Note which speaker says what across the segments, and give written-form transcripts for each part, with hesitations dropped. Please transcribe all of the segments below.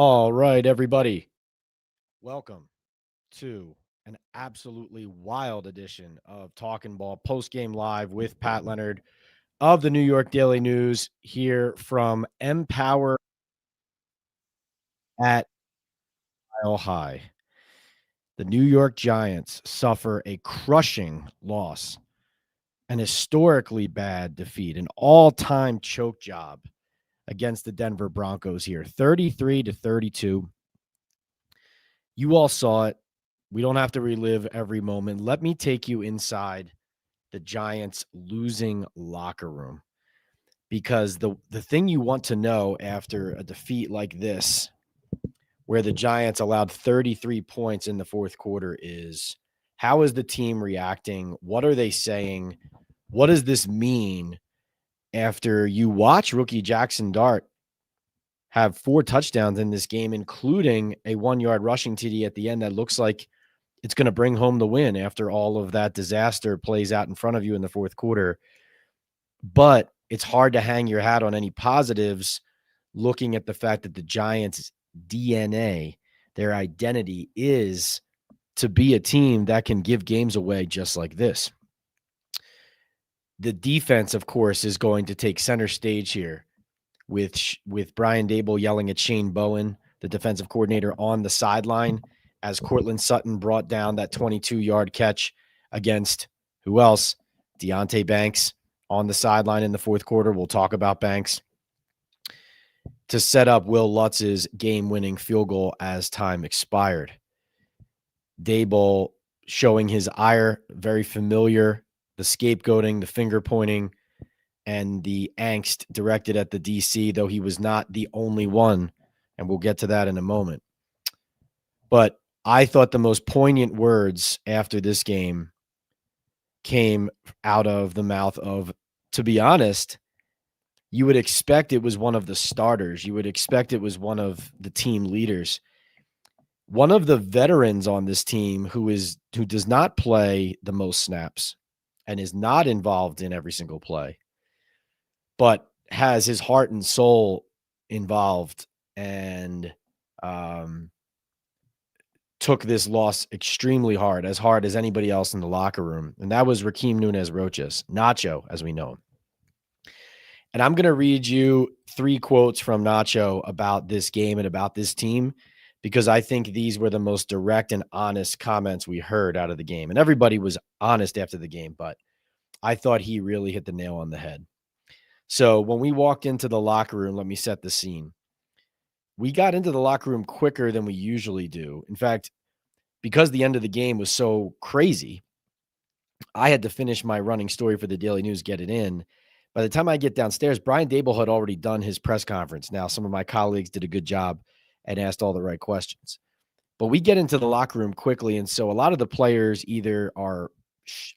Speaker 1: All right, everybody. Welcome to an absolutely wild edition of Talkin' Ball Postgame Live with Pat Leonard of the New York Daily News here from Empower at Mile High. The New York Giants suffer a crushing loss, an historically bad defeat, an all-time choke job against the Denver Broncos here, 33-32. You all saw it. We don't have to relive every moment. Let me take you inside the Giants' losing locker room, because the thing you want to know after a defeat like this, where the Giants allowed 33 points in the fourth quarter, is how is the team reacting? What are they saying? What does this mean after you watch rookie Jackson Dart have 4 touchdowns in this game, including a 1-yard rushing TD at the end that looks like it's going to bring home the win after all of that disaster plays out in front of you in the fourth quarter. But it's hard to hang your hat on any positives looking at the fact that the Giants' DNA, their identity, is to be a team that can give games away just like this. The defense, of course, is going to take center stage here with Brian Daboll yelling at Shane Bowen, the defensive coordinator, on the sideline as Cortland Sutton brought down that 22-yard catch against who else? Deonte Banks on the sideline in the fourth quarter. We'll talk about Banks, to set up Will Lutz's game-winning field goal as time expired. Daboll showing his ire, very familiar, the scapegoating, the finger-pointing, and the angst directed at the DC, though he was not the only one, and we'll get to that in a moment. But I thought the most poignant words after this game came out of the mouth of, to be honest, you would expect it was one of the starters. You would expect it was one of the team leaders. One of the veterans on this team who does not play the most snaps and is not involved in every single play, but has his heart and soul involved, and took this loss extremely hard as anybody else in the locker room. And that was Rakeem Nunez-Roches, Nacho, as we know him. And I'm going to read you 3 quotes from Nacho about this game and about this team, because I think these were the most direct and honest comments we heard out of the game. And everybody was honest after the game, but I thought he really hit the nail on the head. So when we walked into the locker room, let me set the scene. We got into the locker room quicker than we usually do. In fact, because the end of the game was so crazy, I had to finish my running story for the Daily News, get it in. By the time I get downstairs, Brian Daboll had already done his press conference. Now, some of my colleagues did a good job and asked all the right questions. But we get into the locker room quickly, and so a lot of the players either are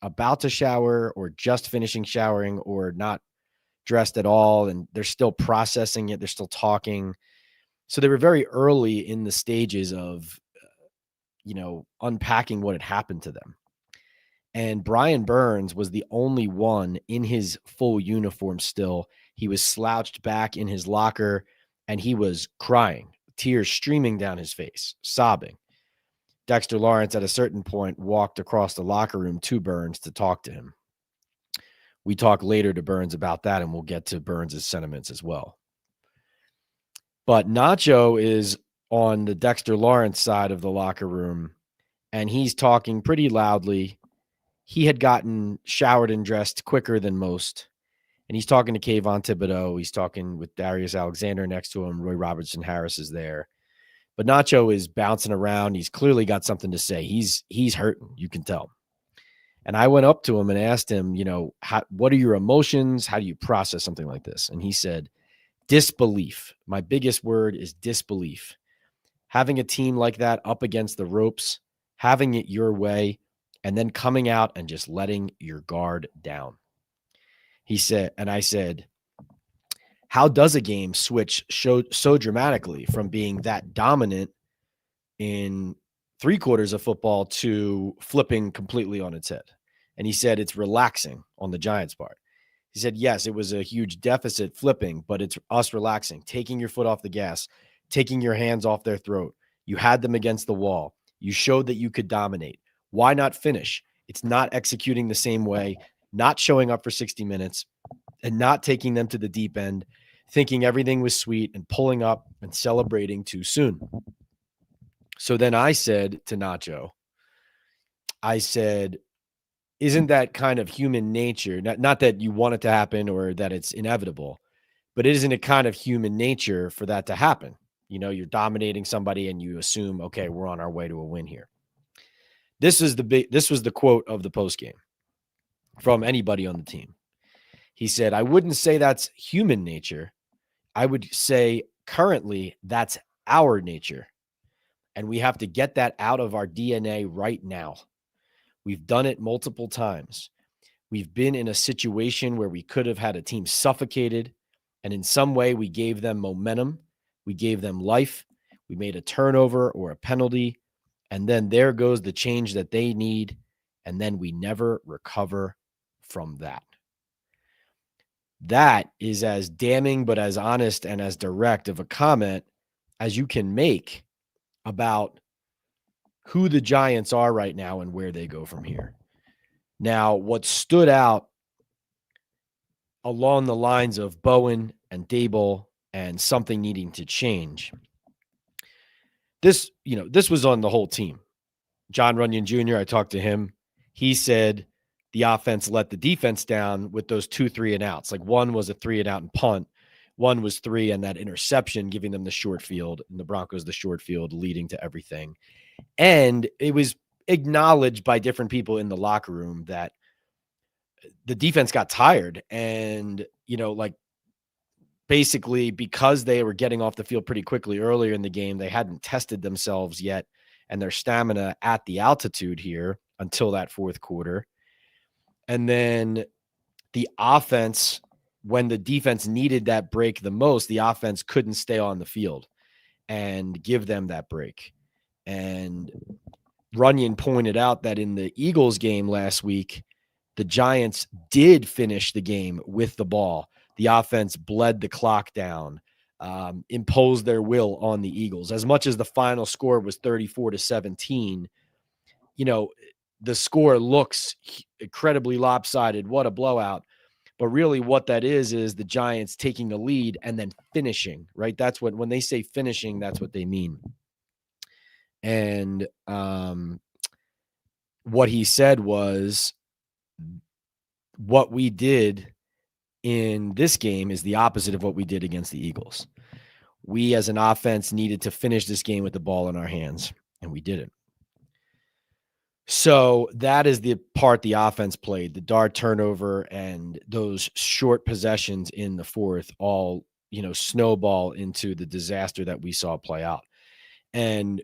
Speaker 1: about to shower or just finishing showering or not dressed at all, and they're still processing it. They're still talking. So they were very early in the stages of, unpacking what had happened to them. And Brian Burns was the only one in his full uniform still. He was slouched back in his locker, and he was crying, tears streaming down his face, sobbing. Dexter Lawrence at a certain point walked across the locker room to Burns to talk to him. We talk later to Burns about that, and we'll get to Burns' sentiments as well. But Nacho is on the Dexter Lawrence side of the locker room, and he's talking pretty loudly. He had gotten showered and dressed quicker than most, and he's talking to Kayvon Thibodeau. He's talking with Darius Alexander next to him. Roy Robertson Harris is there. But Nacho is bouncing around. He's clearly got something to say. He's hurting, you can tell. And I went up to him and asked him, what are your emotions? How do you process something like this? And he said, disbelief. My biggest word is disbelief. Having a team like that up against the ropes, having it your way, and then coming out and just letting your guard down. He said, and I said, how does a game switch so dramatically from being that dominant in 3 quarters of football to flipping completely on its head? And he said, it's relaxing on the Giants' part. He said, yes, it was a huge deficit flipping, but it's us relaxing, taking your foot off the gas, taking your hands off their throat. You had them against the wall. You showed that you could dominate. Why not finish? It's not executing the same way, not showing up for 60 minutes, and not taking them to the deep end, thinking everything was sweet and pulling up and celebrating too soon. So then I said to Nacho, I said, isn't that kind of human nature? Not that you want it to happen or that it's inevitable, but isn't it kind of human nature for that to happen? You know, you're dominating somebody and you assume, okay, we're on our way to a win here. This was the quote of the postgame from anybody on the team. He said, I wouldn't say that's human nature. I would say currently that's our nature. And we have to get that out of our DNA right now. We've done it multiple times. We've been in a situation where we could have had a team suffocated, and in some way we gave them momentum. We gave them life. We made a turnover or a penalty, and then there goes the change that they need, and then we never recover from that. That is as damning but as honest and as direct of a comment as you can make about who the Giants are right now and where they go from here. Now, what stood out along the lines of Bowen and Daboll and something needing to change, this was on the whole team. John Runyon Jr., I talked to him. He said the offense let the defense down with those 2 3-and-outs. Like one was a 3-and-out and punt. One was 3 and that interception, giving them the short field, and the Broncos the short field, leading to everything. And it was acknowledged by different people in the locker room that the defense got tired. And, basically because they were getting off the field pretty quickly earlier in the game, they hadn't tested themselves yet and their stamina at the altitude here until that fourth quarter. And then the offense, when the defense needed that break the most, the offense couldn't stay on the field and give them that break. And Runyon pointed out that in the Eagles game last week, the Giants did finish the game with the ball. The offense bled the clock down, imposed their will on the Eagles. As much as the final score was 34-17, the score looks incredibly lopsided. What a blowout. But really what that is the Giants taking the lead and then finishing, right? That's when they say finishing, that's what they mean. And what he said was, what we did in this game is the opposite of what we did against the Eagles. We as an offense needed to finish this game with the ball in our hands, and we didn't. So that is the part the offense played. The dart turnover and those short possessions in the fourth all, snowball into the disaster that we saw play out. And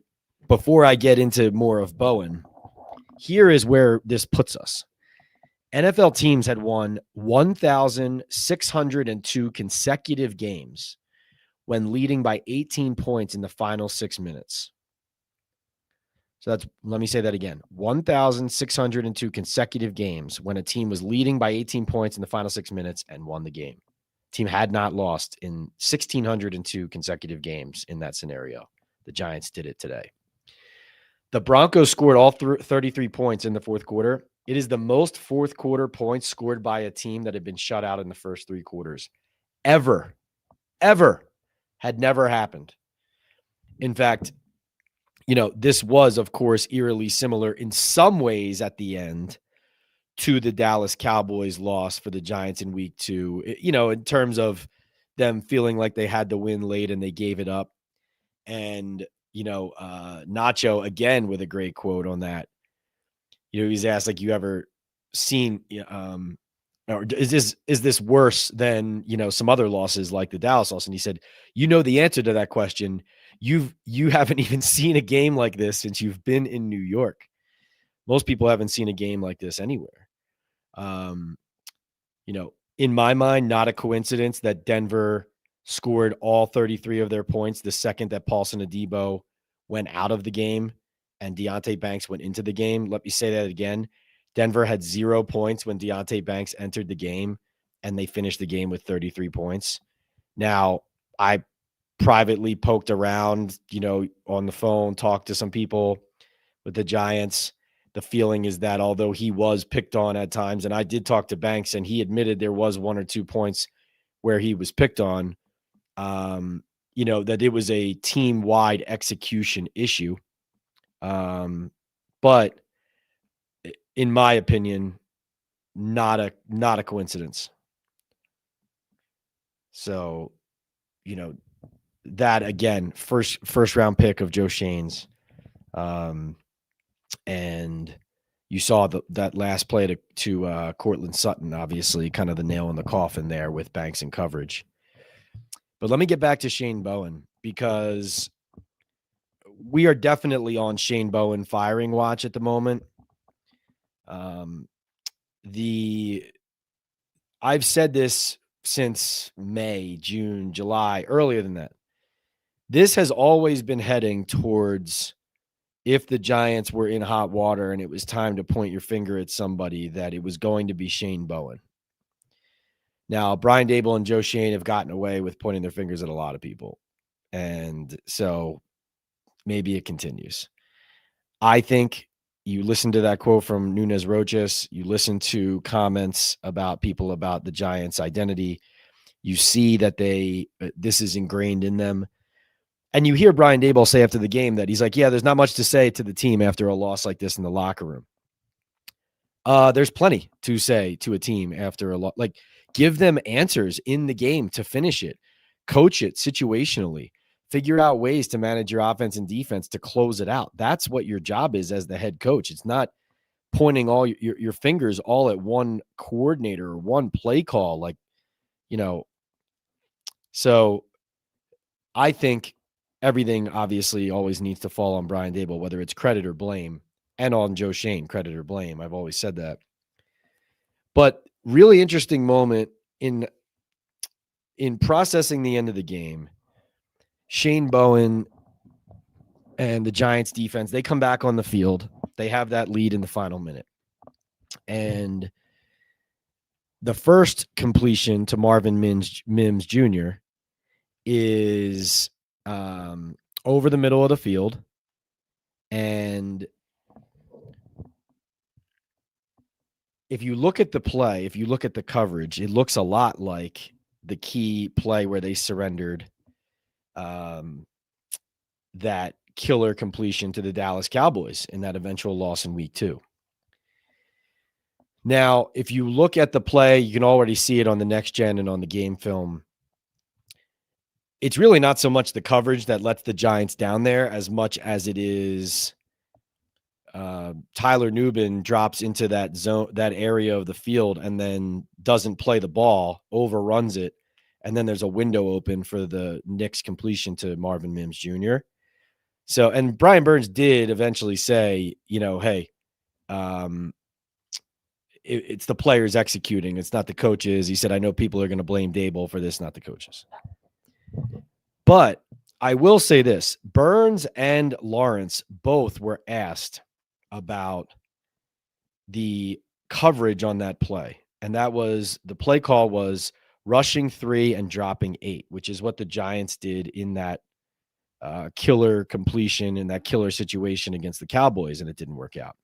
Speaker 1: before I get into more of Bowen, here is where this puts us. NFL teams had won 1,602 consecutive games when leading by 18 points in the final 6 minutes. So let me say that again. 1,602 consecutive games when a team was leading by 18 points in the final 6 minutes and won the game. Team had not lost in 1,602 consecutive games in that scenario. The Giants did it today. The Broncos scored all 33 points in the fourth quarter. It is the most fourth quarter points scored by a team that had been shut out in the first 3 quarters. Ever. Had never happened. In fact, this was, of course, eerily similar in some ways at the end to the Dallas Cowboys loss for the Giants in week 2, in terms of them feeling like they had to win late and they gave it up. And, Nacho, again, with a great quote on that. He's asked, like, you ever seen, or is this worse than, some other losses like the Dallas loss? And he said, the answer to that question. You haven't even seen a game like this since you've been in New York. Most people haven't seen a game like this anywhere. In my mind, not a coincidence that Denver scored all 33 of their points the second that Paulson Adebo went out of the game and Deonte Banks went into the game. Let me say that again. Denver had 0 points when Deonte Banks entered the game, and they finished the game with 33 points. Now, I privately poked around, on the phone, talked to some people with the Giants. The feeling is that although he was picked on at times, and I did talk to Banks, and he admitted there was 1 or 2 points where he was picked on, that it was a team-wide execution issue. But in my opinion, not a coincidence. So, that again, first round pick of Joe Shane's. And you saw that last play to Cortland Sutton, obviously kind of the nail in the coffin there with Banks and coverage. But let me get back to Shane Bowen, because we are definitely on Shane Bowen firing watch at the moment. I've said this since May, June, July, earlier than that. This has always been heading towards, if the Giants were in hot water and it was time to point your finger at somebody, that it was going to be Shane Bowen. Now, Brian Daboll and Joe Shane have gotten away with pointing their fingers at a lot of people. And so maybe it continues. I think you listen to that quote from Nunez Roches, you listen to comments about people about the Giants' identity, you see that this is ingrained in them. And you hear Brian Daboll say after the game that he's like, yeah, there's not much to say to the team after a loss like this in the locker room. There's plenty to say to a team after a loss. Like, give them answers in the game to finish it. Coach it situationally. Figure out ways to manage your offense and defense to close it out. That's what your job is as the head coach. It's not pointing all your fingers all at one coordinator or one play call. So I think everything obviously always needs to fall on Brian Daboll, whether it's credit or blame, and on Joe Shane, credit or blame. I've always said that. But really interesting moment in processing the end of the game. Shane Bowen and the Giants defense, they come back on the field. They have that lead in the final minute. And the first completion to Marvin Mims Jr. is over the middle of the field. And if you look at the play, if you look at the coverage, it looks a lot like the key play where they surrendered that killer completion to the Dallas Cowboys in that eventual loss in week 2. Now, if you look at the play, you can already see it on the next gen and on the game film. It's really not so much the coverage that lets the Giants down there as much as it is Tyler Nubin drops into that zone, that area of the field, and then doesn't play the ball, overruns it, and then there's a window open for the Knicks completion to Marvin Mims Jr. So, and Brian Burns did eventually say, hey, it's the players executing. It's not the coaches. He said, I know people are going to blame Daboll for this, not the coaches. But I will say this, Burns and Lawrence both were asked about the coverage on that play. And that was, the play call was rushing 3 and dropping 8, which is what the Giants did in that killer completion, in that killer situation against the Cowboys, and it didn't work out.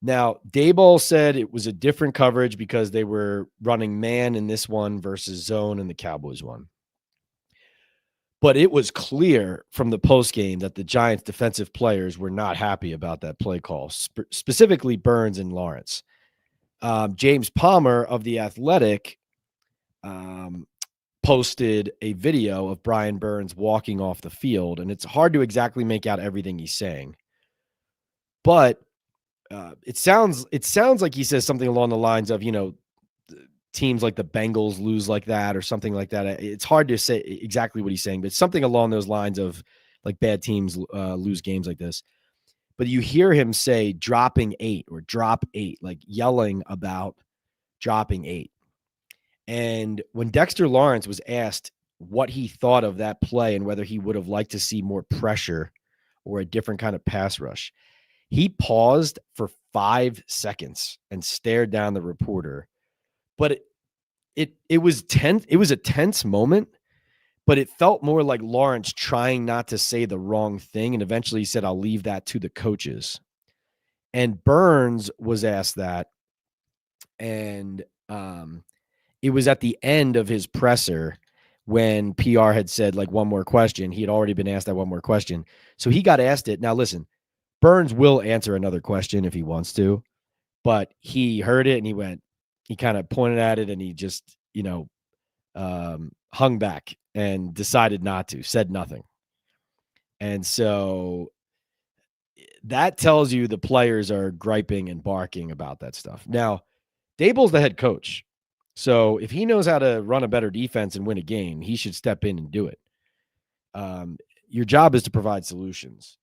Speaker 1: Now, Daboll said it was a different coverage because they were running man in this one versus zone in the Cowboys one. But it was clear from the postgame that the Giants defensive players were not happy about that play call, specifically Burns and Lawrence. James Palmer of The Athletic posted a video of Brian Burns walking off the field, and it's hard to exactly make out everything he's saying. But it sounds like he says something along the lines of, teams like the Bengals lose like that or something like that. It's hard to say exactly what he's saying, but something along those lines of like bad teams lose games like this. But you hear him say dropping 8 or drop 8, like yelling about dropping 8. And when Dexter Lawrence was asked what he thought of that play and whether he would have liked to see more pressure or a different kind of pass rush, he paused for 5 seconds and stared down the reporter. But it was tense. It was a tense moment but it felt more like Lawrence trying not to say the wrong thing. And eventually he said, I'll leave that to the coaches. And Burns was asked that. And it was at the end of his presser when PR had said, like, one more question. He had already been asked that one more question. So he got asked it. Now, listen, Burns will answer another question if he wants to, but he heard it and he kind of pointed at it and he just, hung back and decided not to, said nothing. And so that tells you the players are griping and barking about that stuff. Now, Daboll's the head coach. So if he knows how to run a better defense and win a game, he should step in and do it. Your job is to provide solutions.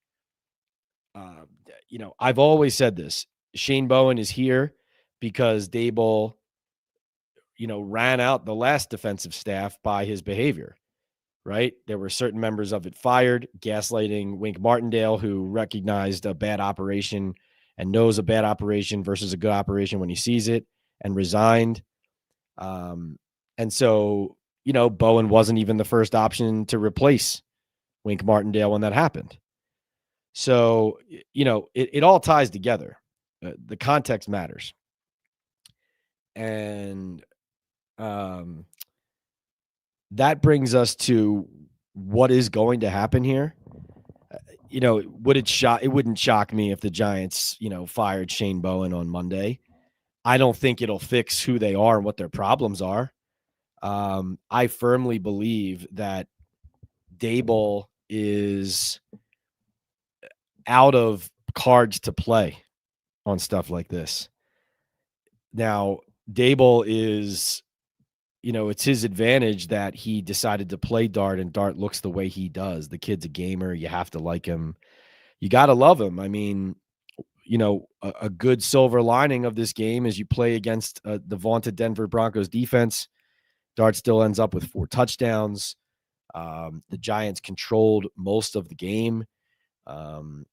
Speaker 1: I've always said this. Shane Bowen is here because Daboll, ran out the last defensive staff by his behavior, right? There were certain members of it fired, gaslighting Wink Martindale, who recognized a bad operation and knows a bad operation versus a good operation when he sees it, and resigned. And so, Bowen wasn't even the first option to replace Wink Martindale when that happened. So, it all ties together. The context matters. And that brings us to what is going to happen here. It wouldn't shock me if the Giants, fired Shane Bowen on Monday. I don't think it'll fix who they are and what their problems are. I firmly believe that Daboll is out of cards to play on stuff like this. Now, Daboll is, it's his advantage that he decided to play Dart, and Dart looks the way he does. The kid's a gamer. You have to like him. You got to love him. I mean, a good silver lining of this game is you play against the vaunted Denver Broncos defense. Dart still ends up with 4 touchdowns. The Giants controlled most of the game.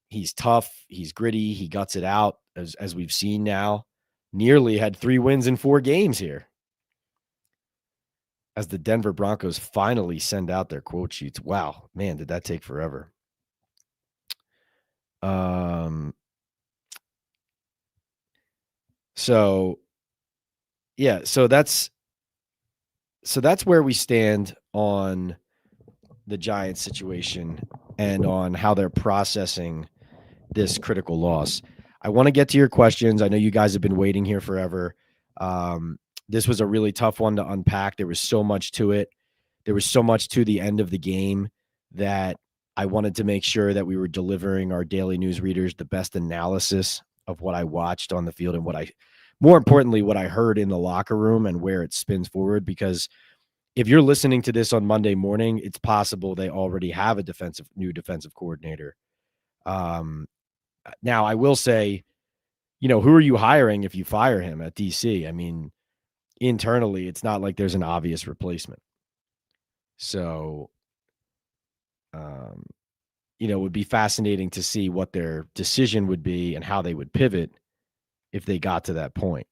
Speaker 1: He's tough. He's gritty. He guts it out, as we've seen now. Nearly had 3 wins in 4 games here, as the Denver Broncos finally send out their quote sheets. Wow, man, did that take forever. So that's where we stand on the Giants situation and on how they're processing this critical loss. I want to get to your questions. I know you guys have been waiting here forever. This was a really tough one to unpack. There was so much to it. There was so much to the end of the game that I wanted to make sure that we were delivering our daily news readers the best analysis of what I watched on the field and more importantly, what I heard in the locker room and where it spins forward. Because if you're listening to this on Monday morning, it's possible they already have a new defensive coordinator. Now, I will say, who are you hiring if you fire him at DC? I mean, internally, it's not like there's an obvious replacement. So, it would be fascinating to see what their decision would be and how they would pivot if they got to that point.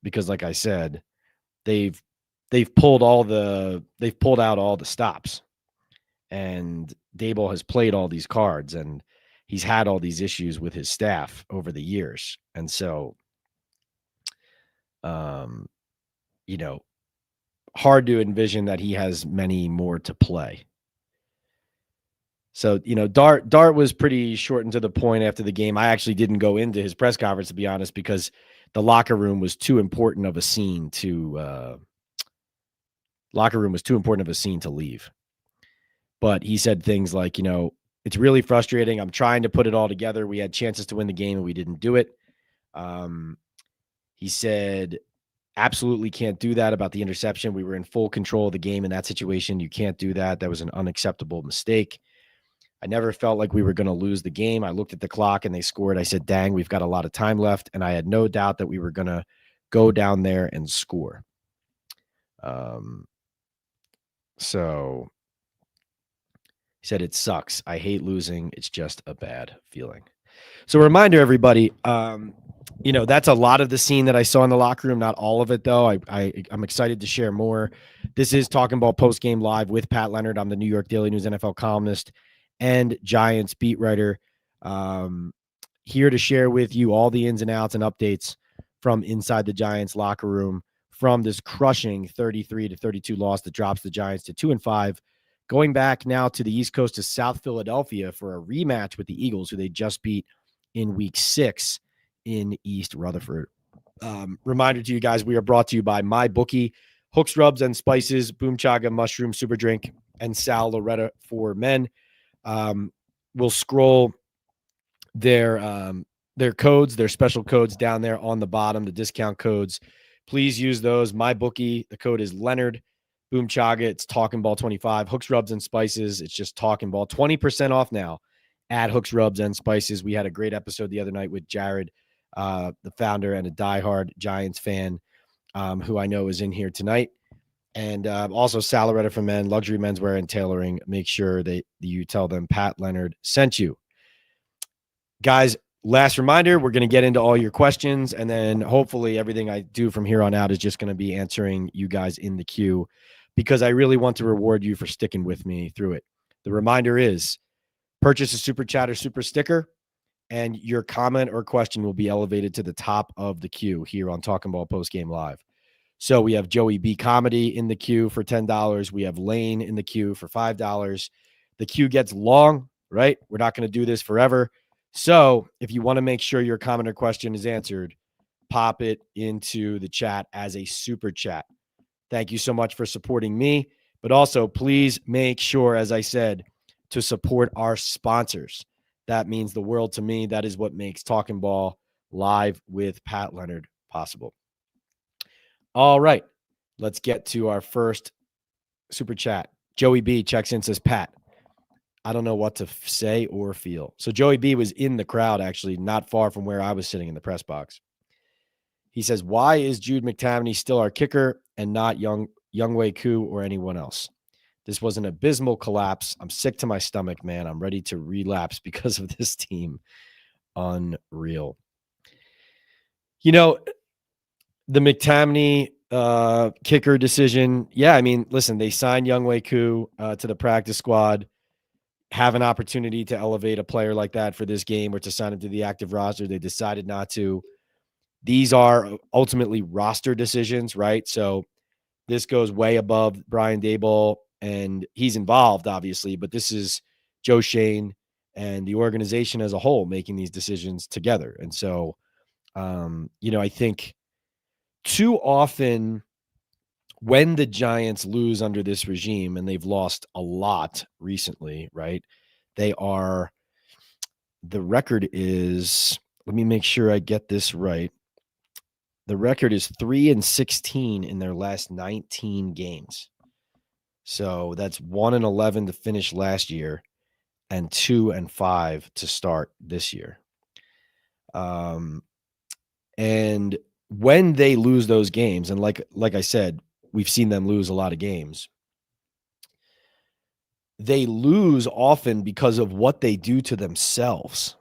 Speaker 1: Because like I said, they've pulled out all the stops, and Daboll has played all these cards, and he's had all these issues with his staff over the years. And so, hard to envision that he has many more to play. So, Dart was pretty short and to the point after the game. I actually didn't go into his press conference, to be honest, because the locker room was too important of a scene to leave. But he said things like, it's really frustrating. I'm trying to put it all together. We had chances to win the game and we didn't do it. He said, absolutely can't do that about the interception. We were in full control of the game in that situation. You can't do that. That was an unacceptable mistake. I never felt like we were going to lose the game. I looked at the clock and they scored. I said, dang, we've got a lot of time left. And I had no doubt that we were going to go down there and score. So he said, it sucks. I hate losing. It's just a bad feeling. So reminder, everybody, That's a lot of the scene that I saw in the locker room. Not all of it, though. I'm excited to share more. This is Talking Ball Postgame Live with Pat Leonard. I'm the New York Daily News NFL columnist and Giants beat writer. Here to share with you all the ins and outs and updates from inside the Giants locker room from this crushing 33-32 loss that drops the Giants to 2-5. Going back now to the East Coast to South Philadelphia for a rematch with the Eagles, who they just beat in Week 6 in East Rutherford. Reminder to you guys, we are brought to you by MyBookie, Hooks, Rubs, and Spices, Boom Chaga, Mushroom, Super Drink, and Sal Loretta for men. We'll scroll their codes, their special codes down there on the bottom, the discount codes. Please use those. MyBookie, the code is Leonard. Boom Chaga, it's Talkin' Ball 25. Hooks, Rubs, and Spices, it's just Talkin' Ball. 20% off now at Hooks, Rubs, and Spices. We had a great episode the other night with Jared, the founder and a diehard Giants fan, who I know is in here tonight. And also Sal Loretta for men, luxury menswear and tailoring. Make sure that you tell them Pat Leonard sent you. Guys, last reminder, we're going to get into all your questions, and then hopefully everything I do from here on out is just going to be answering you guys in the queue, because I really want to reward you for sticking with me through it. The reminder is purchase a super chat or super sticker, and your comment or question will be elevated to the top of the queue here on Talkin' Ball Postgame Live. So we have Joey B. Comedy in the queue for $10. We have Lane in the queue for $5. The queue gets long, right? We're not going to do this forever. So if you want to make sure your comment or question is answered, pop it into the chat as a super chat. Thank you so much for supporting me, but also please make sure, as I said, to support our sponsors. That means the world to me. That is what makes Talkin' Ball Live with Pat Leonard possible. All right, let's get to our first super chat. Joey B checks in, says, Pat, I don't know what to say or feel. So Joey B was in the crowd, actually, not far from where I was sitting in the press box. He says, why is Jude McTavish still our kicker and not Younghoe Koo or anyone else? This was an abysmal collapse. I'm sick to my stomach, man. I'm ready to relapse because of this team. Unreal. The McTavish kicker decision. Yeah, I mean, listen, they signed Younghoe Koo to the practice squad, have an opportunity to elevate a player like that for this game or to sign him to the active roster. They decided not to. These are ultimately roster decisions, right? So this goes way above Brian Daboll, and he's involved, obviously, but this is Joe Shane and the organization as a whole making these decisions together. And so, I think too often when the Giants lose under this regime, and they've lost a lot recently, right? The record is, let me make sure I get this right. The record is 3-16 in their last 19 games. So that's 1-11 to finish last year and 2-5 to start this year. And when they lose those games, and like I said, we've seen them lose a lot of games. They lose often because of what they do to themselves.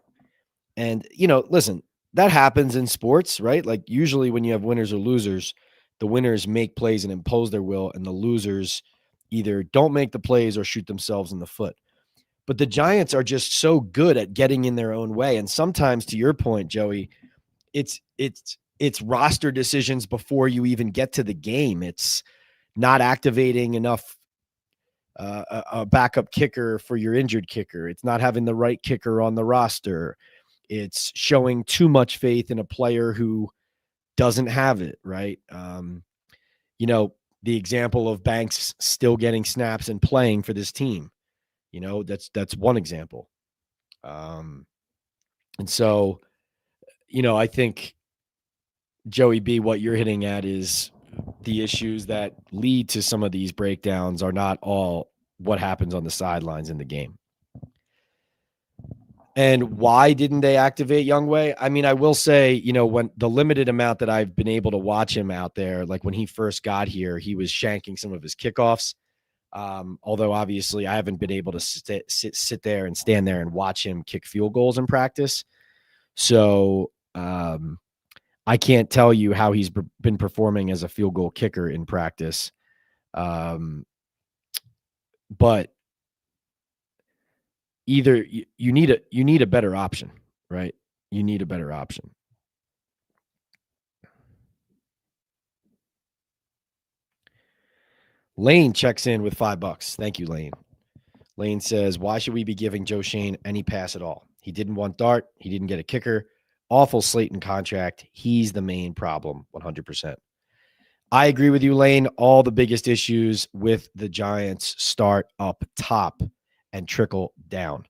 Speaker 1: And, listen, that happens in sports, right? Like usually when you have winners or losers, the winners make plays and impose their will, and the losers either don't make the plays or shoot themselves in the foot. But the Giants are just so good at getting in their own way. And sometimes, to your point, Joey, it's roster decisions before you even get to the game. It's not activating enough a backup kicker for your injured kicker. It's not having the right kicker on the roster. It's showing too much faith in a player who doesn't have it, right? The example of Banks still getting snaps and playing for this team, that's one example. And so, I think, Joey B, what you're hitting at is the issues that lead to some of these breakdowns are not all what happens on the sidelines in the game. And why didn't they activate Younghoe? I mean, I will say, when the limited amount that I've been able to watch him out there, like when he first got here, he was shanking some of his kickoffs. Although obviously I haven't been able to sit there and stand there and watch him kick field goals in practice. So, I can't tell you how he's been performing as a field goal kicker in practice. But either you need a better option, right? You need a better option. Lane checks in with $5. Thank you, Lane. Lane says, why should we be giving Joe Schoen any pass at all? He didn't want Dart. He didn't get a kicker. Awful Slayton contract. He's the main problem, 100%. I agree with you, Lane. All the biggest issues with the Giants start up top and trickle down.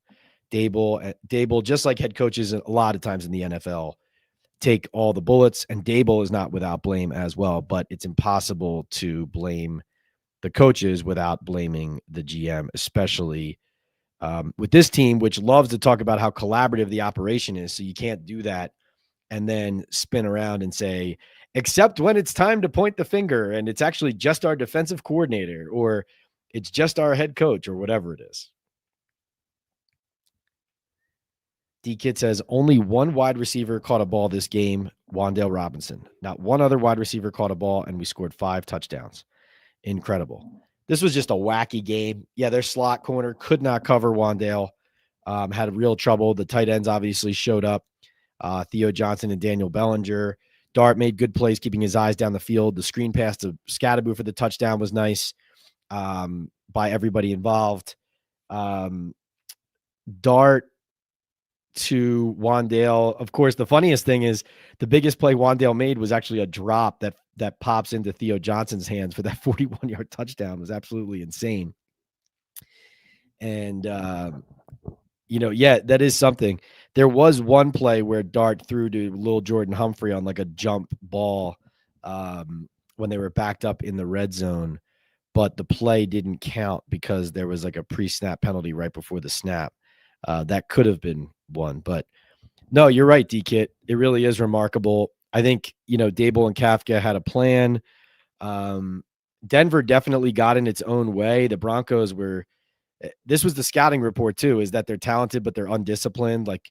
Speaker 1: Daboll, just like head coaches a lot of times in the NFL, take all the bullets, and Daboll is not without blame as well, but it's impossible to blame the coaches without blaming the GM, especially with this team, which loves to talk about how collaborative the operation is. So you can't do that and then spin around and say, except when it's time to point the finger and it's actually just our defensive coordinator or it's just our head coach or whatever it is. D-Kid says only one wide receiver caught a ball this game, Wan'Dale Robinson. Not one other wide receiver caught a ball, and we scored 5 touchdowns. Incredible. This was just a wacky game. Yeah, their slot corner could not cover Wan'Dale. Had real trouble. The tight ends obviously showed up. Theo Johnson and Daniel Bellinger. Dart made good plays, keeping his eyes down the field. The screen pass to Scatterbo for the touchdown was nice by everybody involved. Dart to Wan'Dale. Of course, the funniest thing is the biggest play Wan'Dale made was actually a drop that pops into Theo Johnson's hands for that 41-yard touchdown. It was absolutely insane. And, yeah, that is something. There was one play where Dart threw to Lil Jordan Humphrey on like a jump ball when they were backed up in the red zone, but the play didn't count because there was like a pre-snap penalty right before the snap. That could have been one, but no, you're right, D-Kit. It really is remarkable. I think, Daboll and Kafka had a plan. Denver definitely got in its own way. The Broncos this was the scouting report too, is that they're talented, but they're undisciplined. Like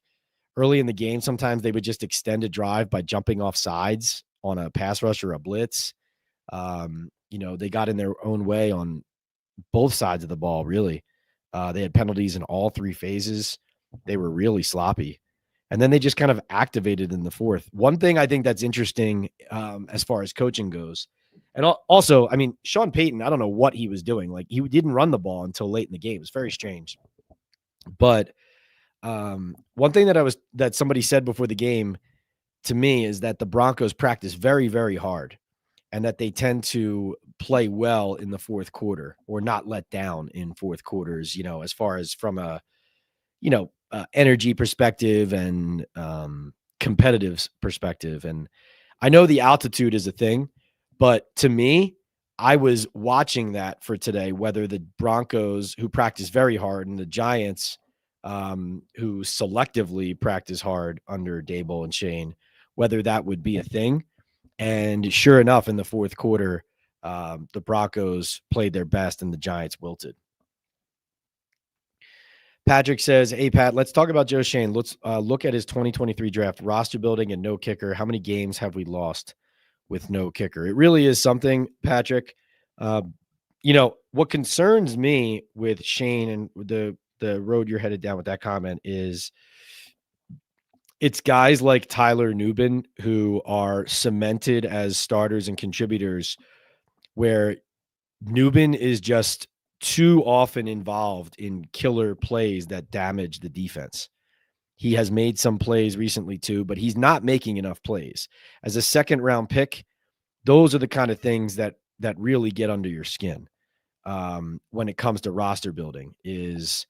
Speaker 1: early in the game, sometimes they would just extend a drive by jumping off sides on a pass rush or a blitz. They got in their own way on both sides of the ball, really. They had penalties in all 3 phases. They were really sloppy. And then they just kind of activated in the fourth. One thing I think that's interesting as far as coaching goes, and also, I mean, Sean Payton, I don't know what he was doing. Like, he didn't run the ball until late in the game. It's very strange. But one thing that somebody said before the game to me is that the Broncos practice very, very hard and that they tend to play well in the fourth quarter or not let down in fourth quarters, as far as from a, energy perspective and competitive perspective. And I know the altitude is a thing, but to me, I was watching that for today, whether the Broncos, who practice very hard, and the Giants, who selectively practice hard under Daboll and Schoen, whether that would be a thing. And sure enough, in the fourth quarter, the Broncos played their best and the Giants wilted. Patrick says, hey, Pat, let's talk about Joe Schoen. Let's look at his 2023 draft roster building and no kicker. How many games have we lost with no kicker? It really is something, Patrick. What concerns me with Schoen and the road you're headed down with that comment is it's guys like Tyler Nubin who are cemented as starters and contributors, where Nubin is just too often involved in killer plays that damage the defense. He has made some plays recently too, but he's not making enough plays. As a second-round pick, those are the kind of things that really get under your skin when it comes to roster building. Is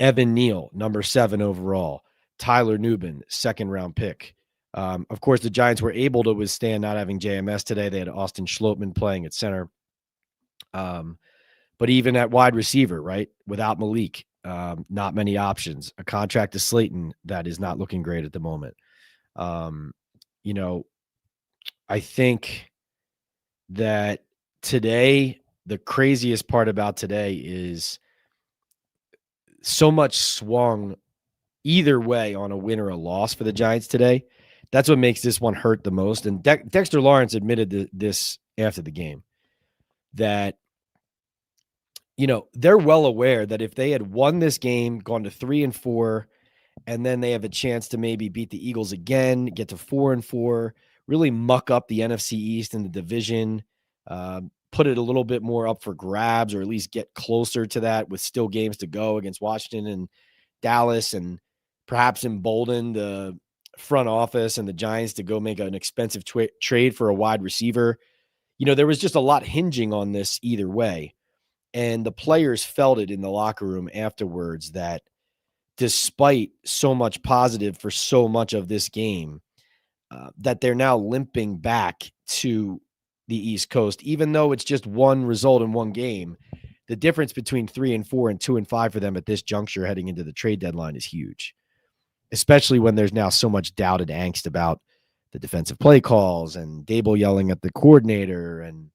Speaker 1: Evan Neal, number 7 overall. Tyler Nubin, second-round pick. Of course, the Giants were able to withstand not having JMS today. They had Austin Schlottman playing at center. But even at wide receiver, right, without Malik, not many options. A contract to Slayton that is not looking great at the moment. I think that today, the craziest part about today is so much swung either way on a win or a loss for the Giants today That's what makes this one hurt the most. And Dexter Lawrence admitted this after the game, that, they're well aware that if they had won this game, gone to 3-4, and then they have a chance to maybe beat the Eagles again, get to 4-4, really muck up the NFC East in the division, put it a little bit more up for grabs, or at least get closer to that with still games to go against Washington and Dallas, and perhaps embolden the front office and the Giants to go make an expensive trade for a wide receiver. There was just a lot hinging on this either way. And the players felt it in the locker room afterwards, that despite so much positive for so much of this game, that they're now limping back to the East Coast, even though it's just one result in one game. The difference between 3-4 and 2-5 for them at this juncture heading into the trade deadline is huge, especially when there's now so much doubt and angst about the defensive play calls and Daboll yelling at the coordinator. And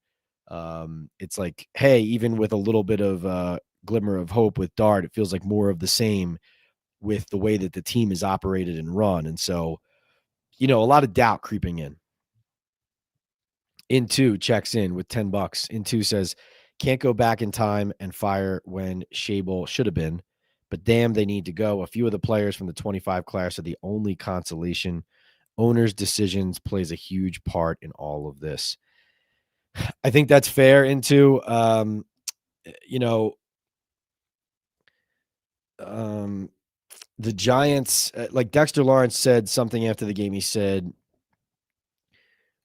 Speaker 1: it's like, hey, even with a little bit of glimmer of hope with Dart, it feels like more of the same with the way that the team is operated and run. And so, a lot of doubt creeping in. Into checks in with $10. Into says, can't go back in time and fire when Daboll should have been, but damn, they need to go. A few of the players from the 25 class are the only consolation. Owners' decisions plays a huge part in all of this. I think that's fair. Into, the Giants, like Dexter Lawrence said something after the game. He said,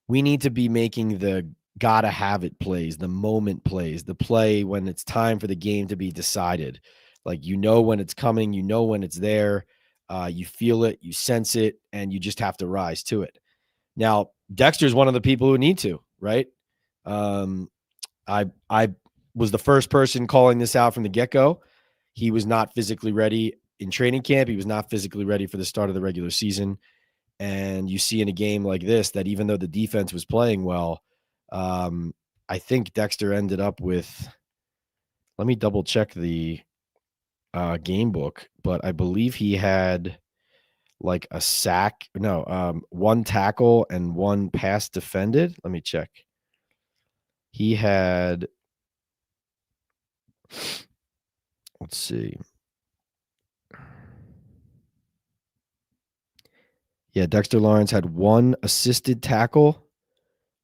Speaker 1: we need to be making the gotta have it plays, the moment plays, the play when it's time for the game to be decided. Like, when it's coming, when it's there, you feel it, you sense it, and you just have to rise to it. Now, Dexter's one of the people who need to, right? I was the first person calling this out from the get-go. He was not physically ready in training camp. He was not physically ready for the start of the regular season. And you see in a game like this that even though the defense was playing well, I think Dexter ended up with, let me double check the game book, but I believe he had like a sack. No, one tackle and one pass defended. Let me check. He had, let's see. Yeah, Dexter Lawrence had one assisted tackle,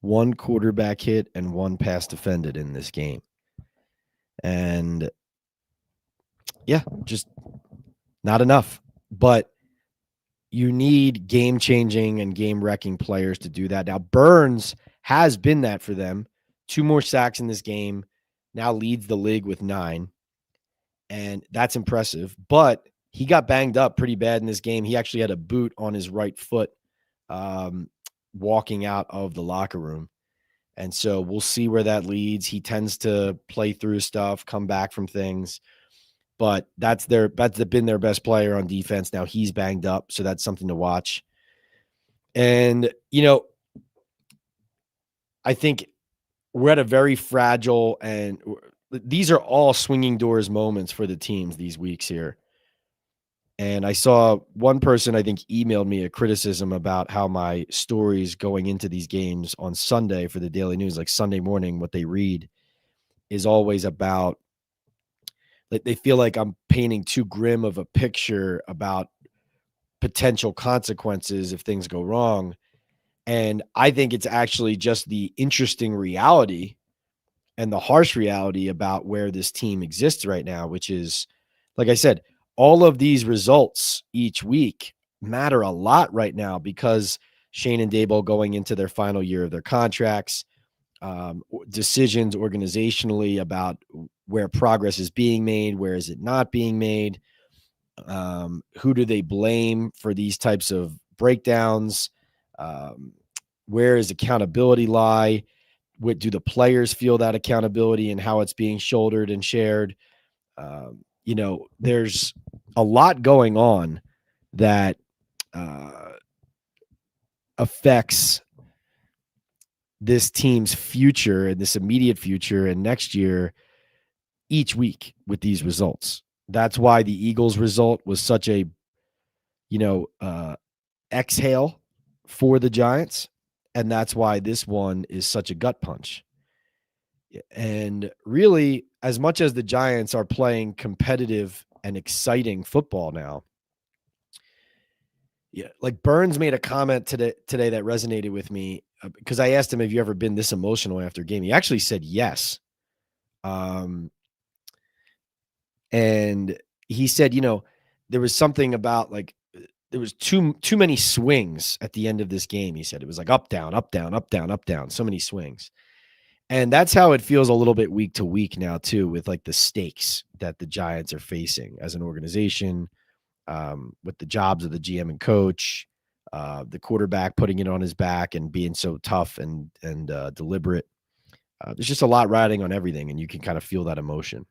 Speaker 1: one quarterback hit, and one pass defended in this game. And yeah, just not enough. But you need game-changing and game-wrecking players to do that. Now, Burns has been that for them. 2 more sacks in this game. Now leads the league with 9. And that's impressive. But he got banged up pretty bad in this game. He actually had a boot on his right foot walking out of the locker room. And so we'll see where that leads. He tends to play through stuff, come back from things. But that's been their best player on defense. Now he's banged up, so that's something to watch. And, I think we're at a very fragile, and these are all swinging doors moments for the teams these weeks here. And I saw one person, I think, emailed me a criticism about how my stories going into these games on Sunday for the Daily News, like Sunday morning, what they read is always about, like, they feel like I'm painting too grim of a picture about potential consequences if things go wrong. And I think it's actually just the interesting reality and the harsh reality about where this team exists right now, which is, like I said, all of these results each week matter a lot right now because Shane and Daboll going into their final year of their contracts, decisions organizationally about where progress is being made, where is it not being made, who do they blame for these types of breakdowns, where is accountability lie, what do the players feel that accountability and how it's being shouldered and shared. There's a lot going on that affects this team's future and this immediate future and next year each week with these results. That's why the Eagles result was such a, exhale for the Giants, and that's why this one is such a gut punch. And really, as much as the Giants are playing competitive and exciting football now, yeah, like Burns made a comment today that resonated with me because I asked him, "Have you ever been this emotional after a game?" He actually said yes. And he said, there was something about like there was too many swings at the end of this game. He said it was like up, down, up, down, up, down, up, down, so many swings. And that's how it feels a little bit week to week now too, with like the stakes that the Giants are facing as an organization, with the jobs of the GM and coach, the quarterback putting it on his back and being so tough and deliberate. There's just a lot riding on everything, and you can kind of feel that emotion.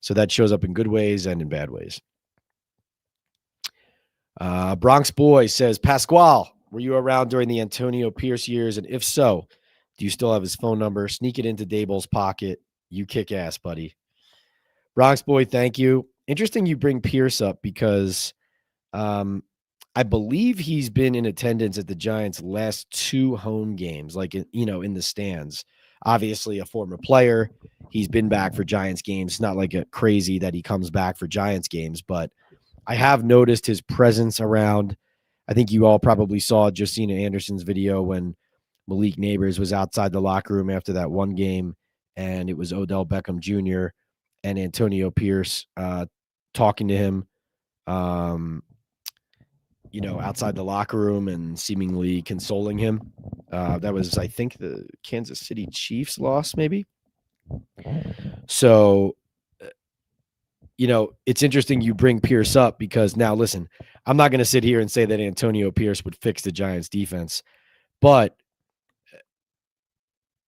Speaker 1: So that shows up in good ways and in bad ways. Bronx Boy says, Pasquale, were you around during the Antonio Pierce years? And if so, do you still have his phone number? Sneak it into Daboll's pocket. You kick ass, buddy. Bronx Boy, thank you. Interesting you bring Pierce up because I believe he's been in attendance at the Giants' last 2 home games, like, in the stands. Obviously a former player. He's been back for Giants games. It's not like a crazy that he comes back for Giants games, but I have noticed his presence around. I think you all probably saw Josina Anderson's video when Malik Neighbors was outside the locker room after that one game, and it was Odell Beckham Jr. and Antonio Pierce talking to him, outside the locker room and seemingly consoling him. That was, I think, the Kansas City Chiefs loss, maybe. So, it's interesting you bring Pierce up because now, listen, I'm not going to sit here and say that Antonio Pierce would fix the Giants defense, but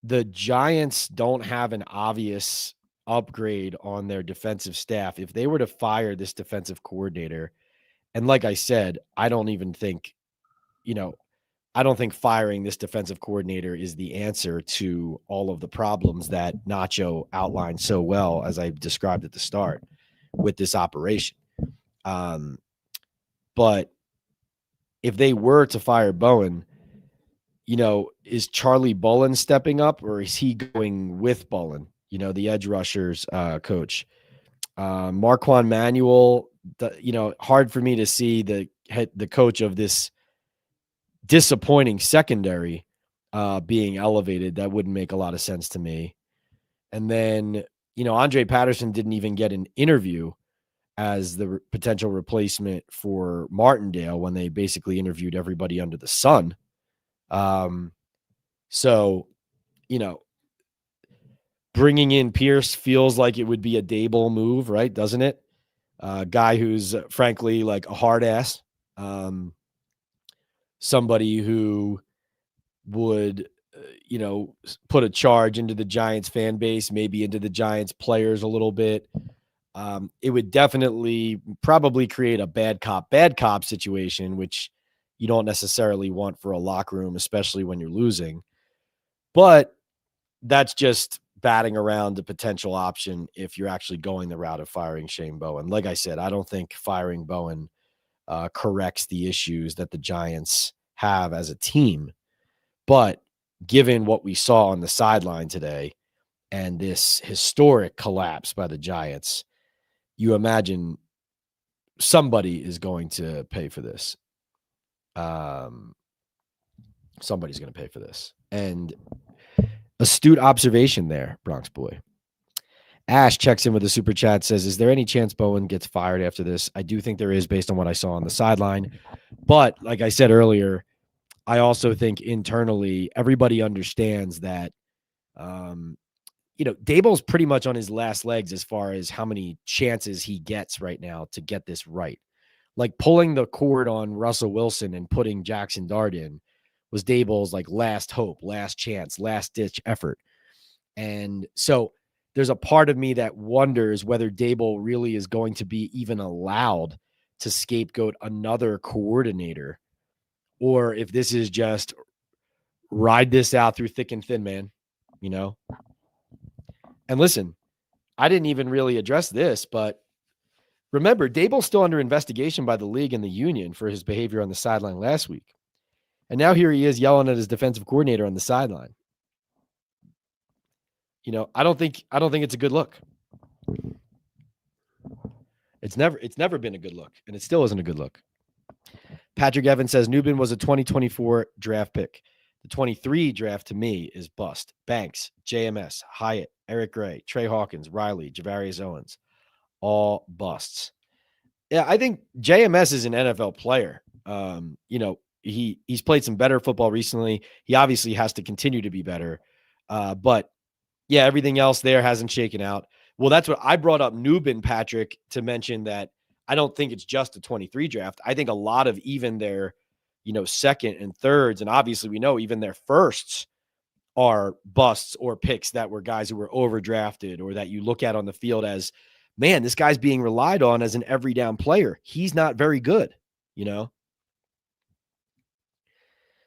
Speaker 1: the Giants don't have an obvious upgrade on their defensive staff. If they were to fire this defensive coordinator, and like I said, I don't think firing this defensive coordinator is the answer to all of the problems that Nacho outlined so well, as I described at the start with this operation. But if they were to fire Bowen, is Charlie Bullen stepping up, or is he going with Bullen, the edge rushers coach? Marquand Manuel, hard for me to see the coach of this disappointing secondary being elevated. That wouldn't make a lot of sense to me. And then, Andre Patterson didn't even get an interview as the potential replacement for Martindale when they basically interviewed everybody under the sun. So, bringing in Pierce feels like it would be a Daboll move, right? Doesn't it? Guy who's frankly like a hard ass. Somebody who would, put a charge into the Giants fan base, maybe into the Giants players a little bit. It would definitely probably create a bad cop situation, which you don't necessarily want for a locker room, especially when you're losing. But that's just batting around the potential option if you're actually going the route of firing Shane Bowen. Like I said, I don't think firing Bowen corrects the issues that the Giants have as a team. But given what we saw on the sideline today and this historic collapse by the Giants, you imagine somebody is going to pay for this. Somebody's going to pay for this. And astute observation there, Bronx Boy. Ash checks in with a super chat, says, is there any chance Bowen gets fired after this? I do think there is based on what I saw on the sideline. But like I said earlier, I also think internally everybody understands that, Daboll's pretty much on his last legs as far as how many chances he gets right now to get this right. Like pulling the cord on Russell Wilson and putting Jackson Dart in was Daboll's like last hope, last chance, last ditch effort. And so there's a part of me that wonders whether Daboll really is going to be even allowed to scapegoat another coordinator, or if this is just ride this out through thick and thin, man, And listen, I didn't even really address this, but remember, Daboll's still under investigation by the league and the union for his behavior on the sideline last week. And now here he is yelling at his defensive coordinator on the sideline. I don't think it's a good look. It's never been a good look, and it still isn't a good look. Patrick Evans says Newbin was a 2024 draft pick. The 23 draft to me is bust. Banks, JMS, Hyatt, Eric Gray, Trey Hawkins, Riley, Javarius Owens, all busts. Yeah, I think JMS is an NFL player. He's played some better football recently. He obviously has to continue to be better. But yeah, everything else there hasn't shaken out. Well, that's what I brought up Newbin, Patrick, to mention that I don't think it's just a 23 draft. I think a lot of even their, second and thirds, and obviously we know even their firsts are busts or picks that were guys who were overdrafted or that you look at on the field as, man, this guy's being relied on as an every down player. He's not very good,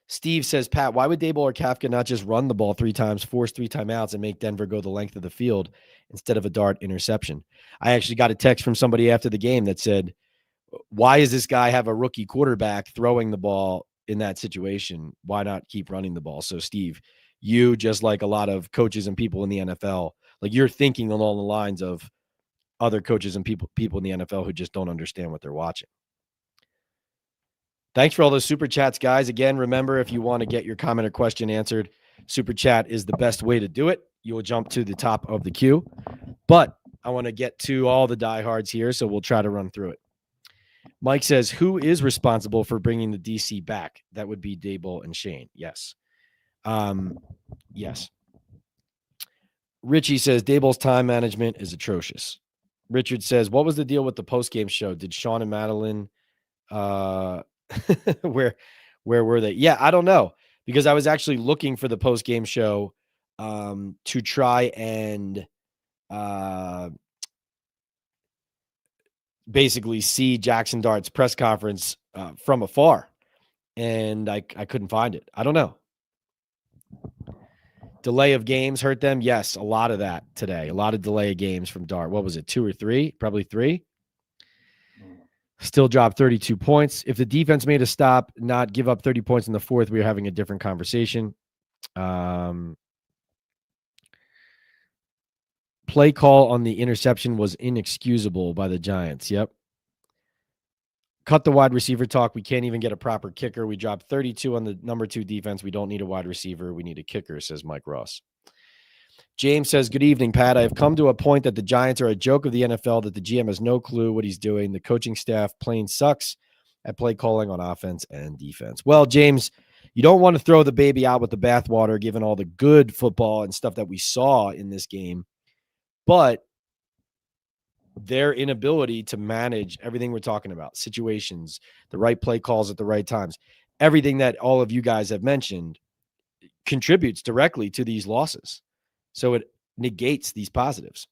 Speaker 1: Steve says, Pat, why would Daboll or Kafka not just run the ball 3 times, force 3 timeouts, and make Denver go the length of the field instead of a dart interception? I actually got a text from somebody after the game that said, why does this guy have a rookie quarterback throwing the ball in that situation? Why not keep running the ball? So, Steve, you, just like a lot of coaches and people in the NFL, like you're thinking along the lines of other coaches and people in the NFL who just don't understand what they're watching. Thanks for all those super chats, guys. Again, remember, if you want to get your comment or question answered, super chat is the best way to do it. You will jump to the top of the queue. But I want to get to all the diehards here, so we'll try to run through it. Mike says, who is responsible for bringing the DC back? That would be Daboll and Shane. Yes. Yes. Richie says, Daboll's time management is atrocious. Richard says, what was the deal with the postgame show? Did Sean and Madeline where were they? Yeah, I don't know, because I was actually looking for the post game show to try and basically see Jackson Dart's press conference from afar, and I couldn't find it. I don't know. Delay of games hurt them. Yes, a lot of that today. A lot of delay of games from Dart. What was it? 2 or 3? Probably 3. Still dropped 32 points. If the defense made a stop, not give up 30 points in the fourth, we were having a different conversation. Play call on the interception was inexcusable by the Giants. Yep. Cut the wide receiver talk. We can't even get a proper kicker. We dropped 32 on the number 2 defense. We don't need a wide receiver. We need a kicker, says Mike Ross. James says, good evening, Pat. I have come to a point that the Giants are a joke of the NFL, that the GM has no clue what he's doing. The coaching staff plain sucks at play calling on offense and defense. Well, James, you don't want to throw the baby out with the bathwater, given all the good football and stuff that we saw in this game. But their inability to manage everything we're talking about, situations, the right play calls at the right times, everything that all of you guys have mentioned contributes directly to these losses. So it negates these positives.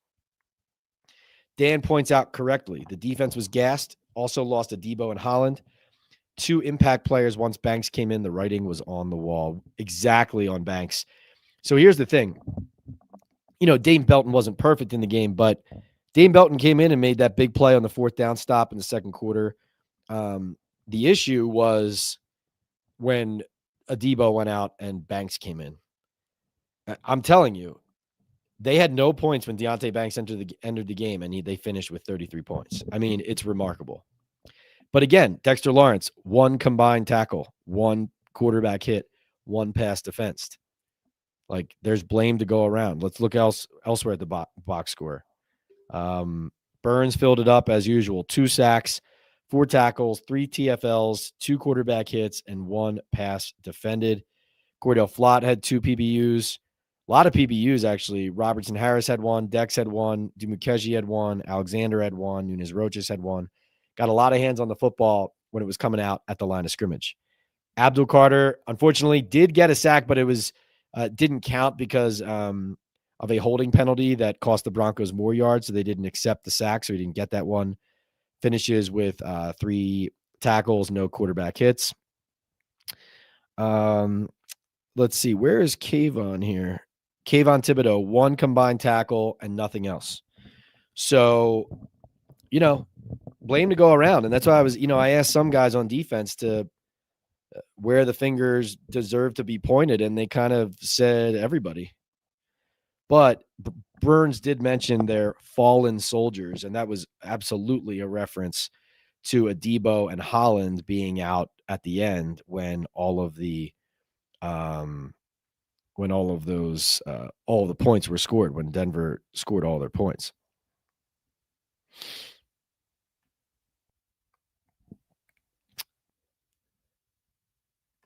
Speaker 1: Dan points out correctly, the defense was gassed, also lost to Debo and Holland. 2 impact players once Banks came in, the writing was on the wall. Exactly on Banks. So here's the thing. Dane Belton wasn't perfect in the game, but Dane Belton came in and made that big play on the 4th down stop in the second quarter. The issue was when Debo went out and Banks came in. I'm telling you, they had no points when Deonte Banks entered the game, and they finished with 33 points. I mean, it's remarkable. But again, Dexter Lawrence, 1 combined tackle, 1 quarterback hit, 1 pass defensed. Like, there's blame to go around. Let's look elsewhere at the box score. Burns filled it up as usual. 2 sacks, 4 tackles, 3 TFLs, 2 quarterback hits, and 1 pass defended. Cordell Flott had 2 PBUs. A lot of PBUs, actually. Robertson Harris had 1. Dex had 1. Dumukeji had 1. Alexander had 1. Nunez Roches had 1. Got a lot of hands on the football when it was coming out at the line of scrimmage. Abdul Carter, unfortunately, did get a sack, but it was didn't count because of a holding penalty that cost the Broncos more yards, so they didn't accept the sack, so he didn't get that one. Finishes with 3 tackles, no quarterback hits. Let's see. Where is Kayvon here? Kayvon Thibodeau, 1 combined tackle and nothing else. So, blame to go around. And that's why I was, I asked some guys on defense to where the fingers deserve to be pointed, and they kind of said everybody. But Burns did mention their fallen soldiers, and that was absolutely a reference to Debo and Holland being out at the end when all of the all the points were scored, when Denver scored all their points.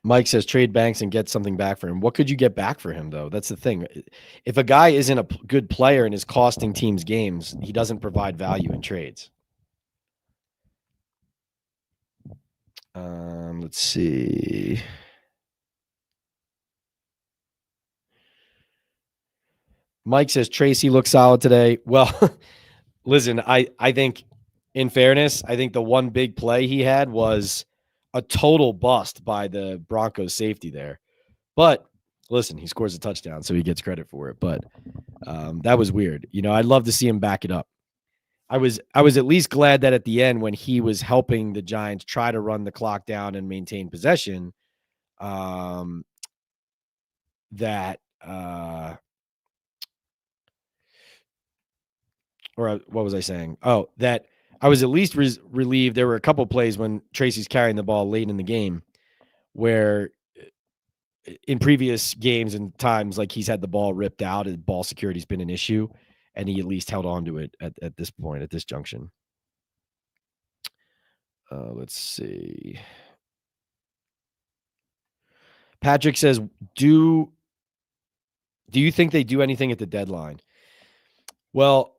Speaker 1: Mike says trade Banks and get something back for him. What could you get back for him, though? That's the thing. If a guy isn't a good player and is costing teams games, he doesn't provide value in trades. Let's see. Mike says Tracy looks solid today. Well, listen, I think, in fairness, I think the one big play he had was a total bust by the Broncos safety there. But listen, he scores a touchdown, so he gets credit for it. But that was weird. I'd love to see him back it up. I was at least glad that at the end, when he was helping the Giants try to run the clock down and maintain possession, that or what was I saying? Oh, that I was at least relieved. There were a couple plays when Tracy's carrying the ball late in the game where in previous games and times, like, he's had the ball ripped out and ball security's been an issue, and he at least held on to it at this point, at this junction. Let's see. Patrick says, do you think they do anything at the deadline? Well,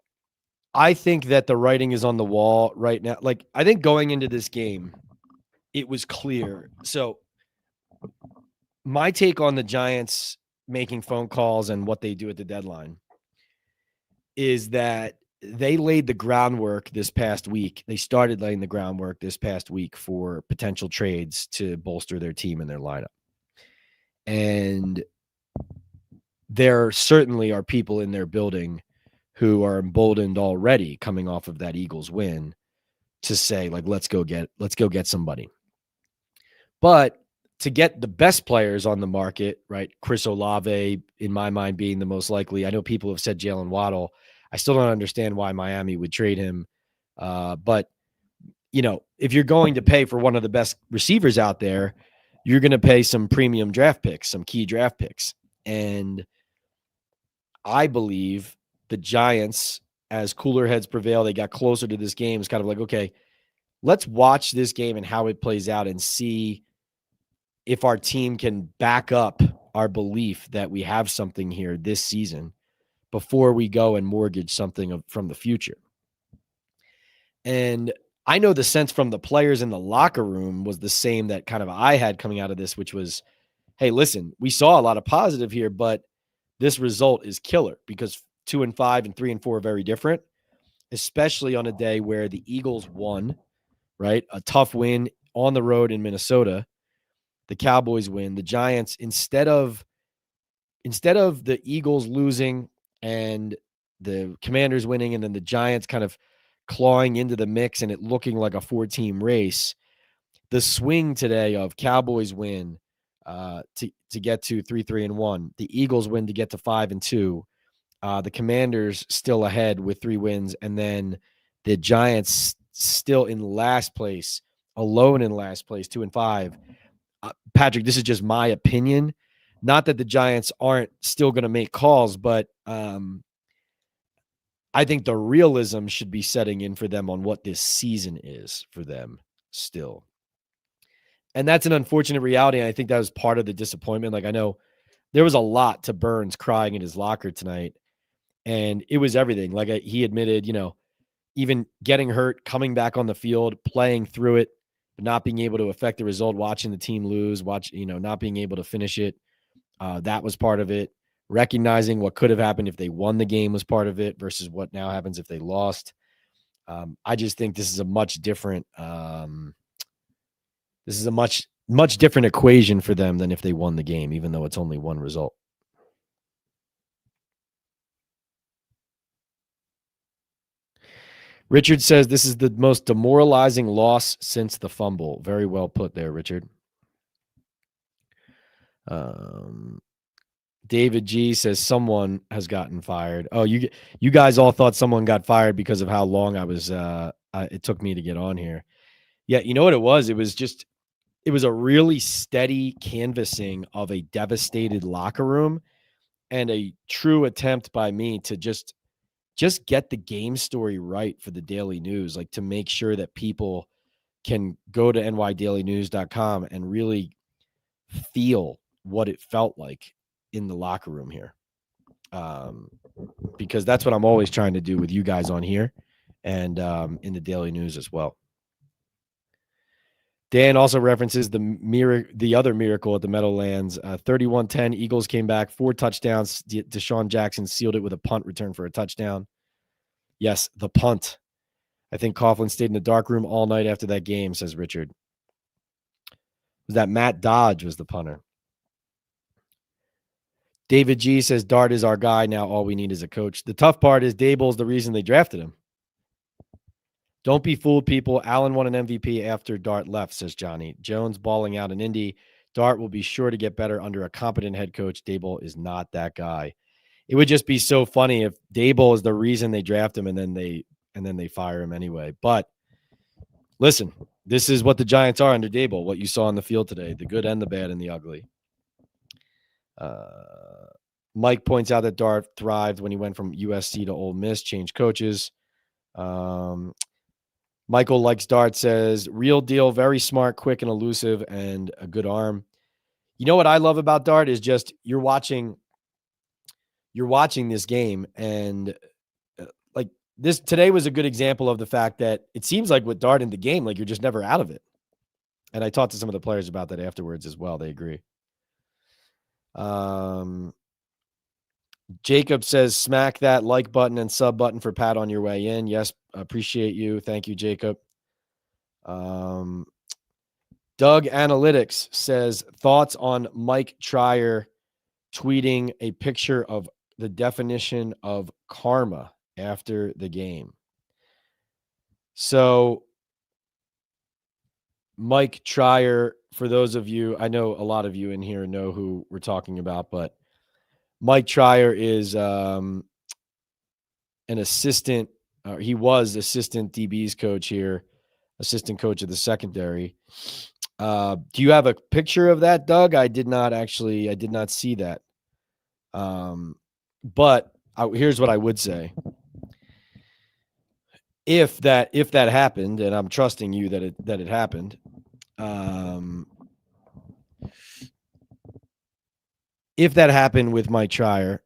Speaker 1: I think that the writing is on the wall right now. Like, I think going into this game, it was clear. So my take on the Giants making phone calls and what they do at the deadline is that they laid the groundwork this past week. They started laying the groundwork this past week for potential trades to bolster their team and their lineup. And there certainly are people in their building who are emboldened already coming off of that Eagles win to say, like, let's go get somebody. But to get the best players on the market, right? Chris Olave, in my mind, being the most likely. I know people have said Jalen Waddle. I still don't understand why Miami would trade him. But, if you're going to pay for one of the best receivers out there, you're going to pay some premium draft picks, some key draft picks. And I believe the Giants, as cooler heads prevail, they got closer to this game. It's kind of like, okay, let's watch this game and how it plays out and see if our team can back up our belief that we have something here this season before we go and mortgage something from the future. And I know the sense from the players in the locker room was the same that kind of I had coming out of this, which was, hey, listen, we saw a lot of positive here, but this result is killer because 2-5 and 3-4 are very different, especially on a day where the Eagles won, right? A tough win on the road in Minnesota. The Cowboys win. The Giants, instead of the Eagles losing and the Commanders winning, and then the Giants kind of clawing into the mix and it looking like a 4-team race, the swing today of Cowboys win to get to 3-3-1, the Eagles win to get to 5-2, the Commanders still ahead with 3 wins, and then the Giants still in last place, alone in last place, 2-5. Patrick, this is just my opinion. Not that the Giants aren't still going to make calls, but I think the realism should be setting in for them on what this season is for them still. And that's an unfortunate reality. And I think that was part of the disappointment. Like, I know there was a lot to Burns crying in his locker tonight, and it was everything. Like, he admitted, even getting hurt, coming back on the field, playing through it, but not being able to affect the result, watching the team lose, not being able to finish it. That was part of it. Recognizing what could have happened if they won the game was part of it versus what now happens if they lost. I just think this is a much different much different equation for them than if they won the game, even though it's only one result. Richard says this is the most demoralizing loss since the fumble. Very well put there, Richard. David G says someone has gotten fired. Oh, you guys all thought someone got fired because of how long I was. It took me to get on here. Yeah, you know what it was? It was a really steady canvassing of a devastated locker room and a true attempt by me to just get the game story right for the Daily News, like to make sure that people can go to nydailynews.com and really feel what it felt like in the locker room here. Because that's what I'm always trying to do with you guys on here and in the Daily News as well. Dan also references the other miracle at the Meadowlands. 31-10, Eagles came back, 4 touchdowns. Deshaun Jackson sealed it with a punt return for a touchdown. Yes, the punt. I think Coughlin stayed in the dark room all night after that game, says Richard. Was that Matt Dodge was the punter? David G says Dart is our guy. Now all we need is a coach. The tough part is Daboll's the reason they drafted him. Don't be fooled, people. Allen won an MVP after Dart left, says Johnny. Jones balling out in Indy. Dart will be sure to get better under a competent head coach. Daboll is not that guy. It would just be so funny if Daboll is the reason they draft him and then they fire him anyway. But listen, this is what the Giants are under Daboll, what you saw on the field today, the good and the bad and the ugly. Mike points out that Dart thrived when he went from USC to Ole Miss, changed coaches. Michael likes Dart, says, real deal, very smart, quick, and elusive, and a good arm. You know what I love about Dart is just you're watching this game, and like this today was a good example of the fact that it seems like with Dart in the game, like you're just never out of it. And I talked to some of the players about that afterwards as well. They agree. Jacob says, smack that like button and sub button for Pat on your way in. Yes, appreciate you. Thank you, Jacob. Doug Analytics says, thoughts on Mike Trier tweeting a picture of the definition of karma after the game. So Mike Trier, for those of you, I know a lot of you in here know who we're talking about, but Mike Trier is an assistant. He was assistant DB's coach here, assistant coach of the secondary. Do you have a picture of that, Doug? I did not see that. But here's what I would say. If that happened, and I'm trusting you that it happened, if that happened with Mike Trier,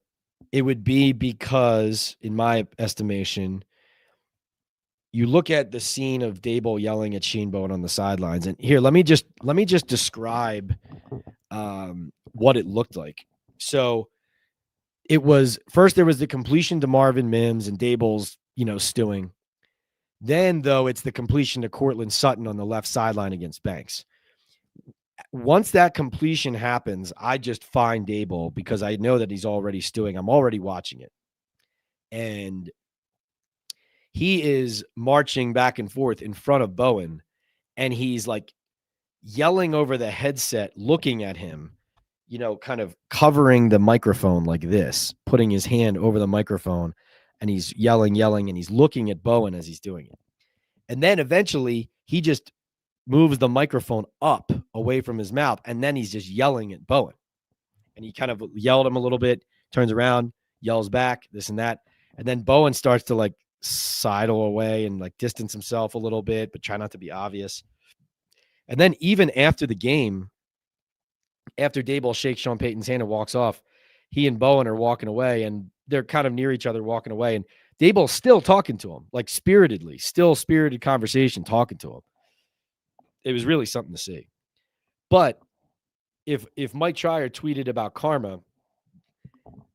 Speaker 1: it would be because, in my estimation, you look at the scene of Daboll yelling at Shane Bowen on the sidelines, and here, let me just describe what it looked like. So it was first there was the completion to Marvin Mims and Daboll's, stewing. Then, though, it's the completion to Cortland Sutton on the left sideline against Banks. Once that completion happens, I just find Daboll because I know that he's already stewing. I'm already watching it. And he is marching back and forth in front of Bowen, and he's like yelling over the headset, looking at him, kind of covering the microphone like this, putting his hand over the microphone, and he's yelling, and he's looking at Bowen as he's doing it. And then eventually he just moves the microphone up away from his mouth, and then he's just yelling at Bowen. And he kind of yelled him a little bit, turns around, yells back, this and that. And then Bowen starts to like sidle away and like distance himself a little bit, but try not to be obvious. And then even after the game, after Daboll shakes Sean Payton's hand and walks off, he and Bowen are walking away, and they're kind of near each other walking away. And Daboll's still talking to him, like spiritedly, still spirited conversation, talking to him. It was really something to see. But if Mike Trier tweeted about karma,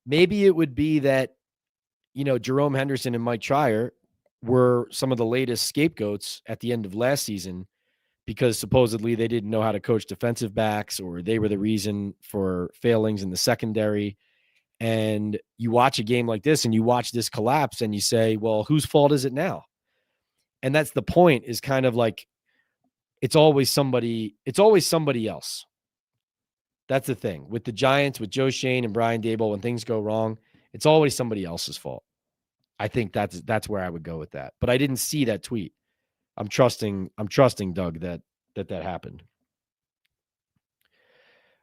Speaker 1: maybe it would be that, Jerome Henderson and Mike Trier were some of the latest scapegoats at the end of last season because supposedly they didn't know how to coach defensive backs, or they were the reason for failings in the secondary. And you watch a game like this and you watch this collapse and you say, well, whose fault is it now? And that's the point, is kind of like, it's always somebody else. That's the thing. With the Giants, with Joe Schoen and Brian Daboll, when things go wrong, it's always somebody else's fault. I think that's where I would go with that. But I didn't see that tweet. I'm trusting Doug that happened.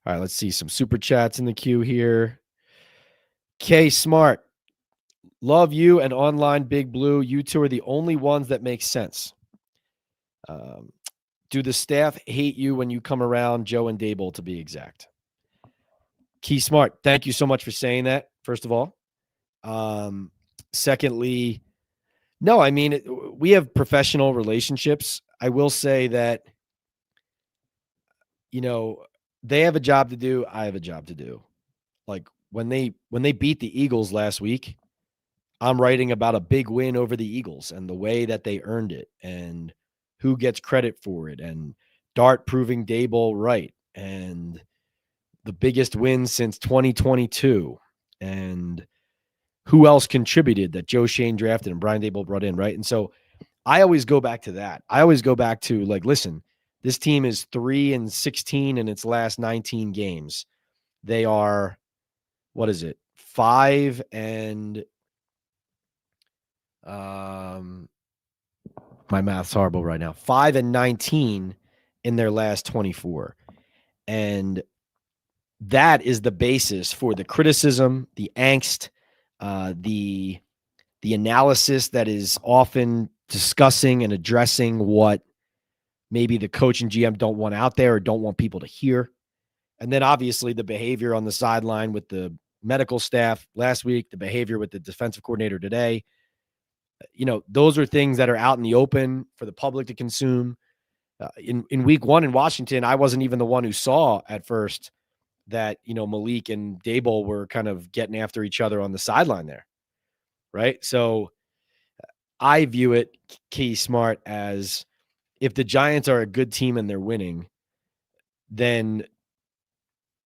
Speaker 1: All right, let's see some super chats in the queue here. K Smart, love you and online Big Blue. You two are the only ones that make sense. Do the staff hate you when you come around, Joe and Daboll, to be exact? Key Smart, thank you so much for saying that, first of all. Secondly, no, I mean, we have professional relationships. I will say that, they have a job to do. I have a job to do. Like when they beat the Eagles last week, I'm writing about a big win over the Eagles and the way that they earned it and who gets credit for it, and Dart proving Daboll right, and the biggest win since 2022, and who else contributed that Joe Schoen drafted and Brian Daboll brought in, right? And so I always go back to that. I always go back to, like, listen, this team is 3-16 in its last 19 games. They are, what is it? 5 and my math's horrible right now. 5-19 in their last 24. And that is the basis for the criticism, the angst, the analysis that is often discussing and addressing what maybe the coach and GM don't want out there or don't want people to hear. And then obviously the behavior on the sideline with the medical staff last week, the behavior with the defensive coordinator today. Those are things that are out in the open for the public to consume. In week 1 in Washington, I wasn't even the one who saw at first that, Malik and Daboll were kind of getting after each other on the sideline there. Right. So I view it, Key Smart, as if the Giants are a good team and they're winning, then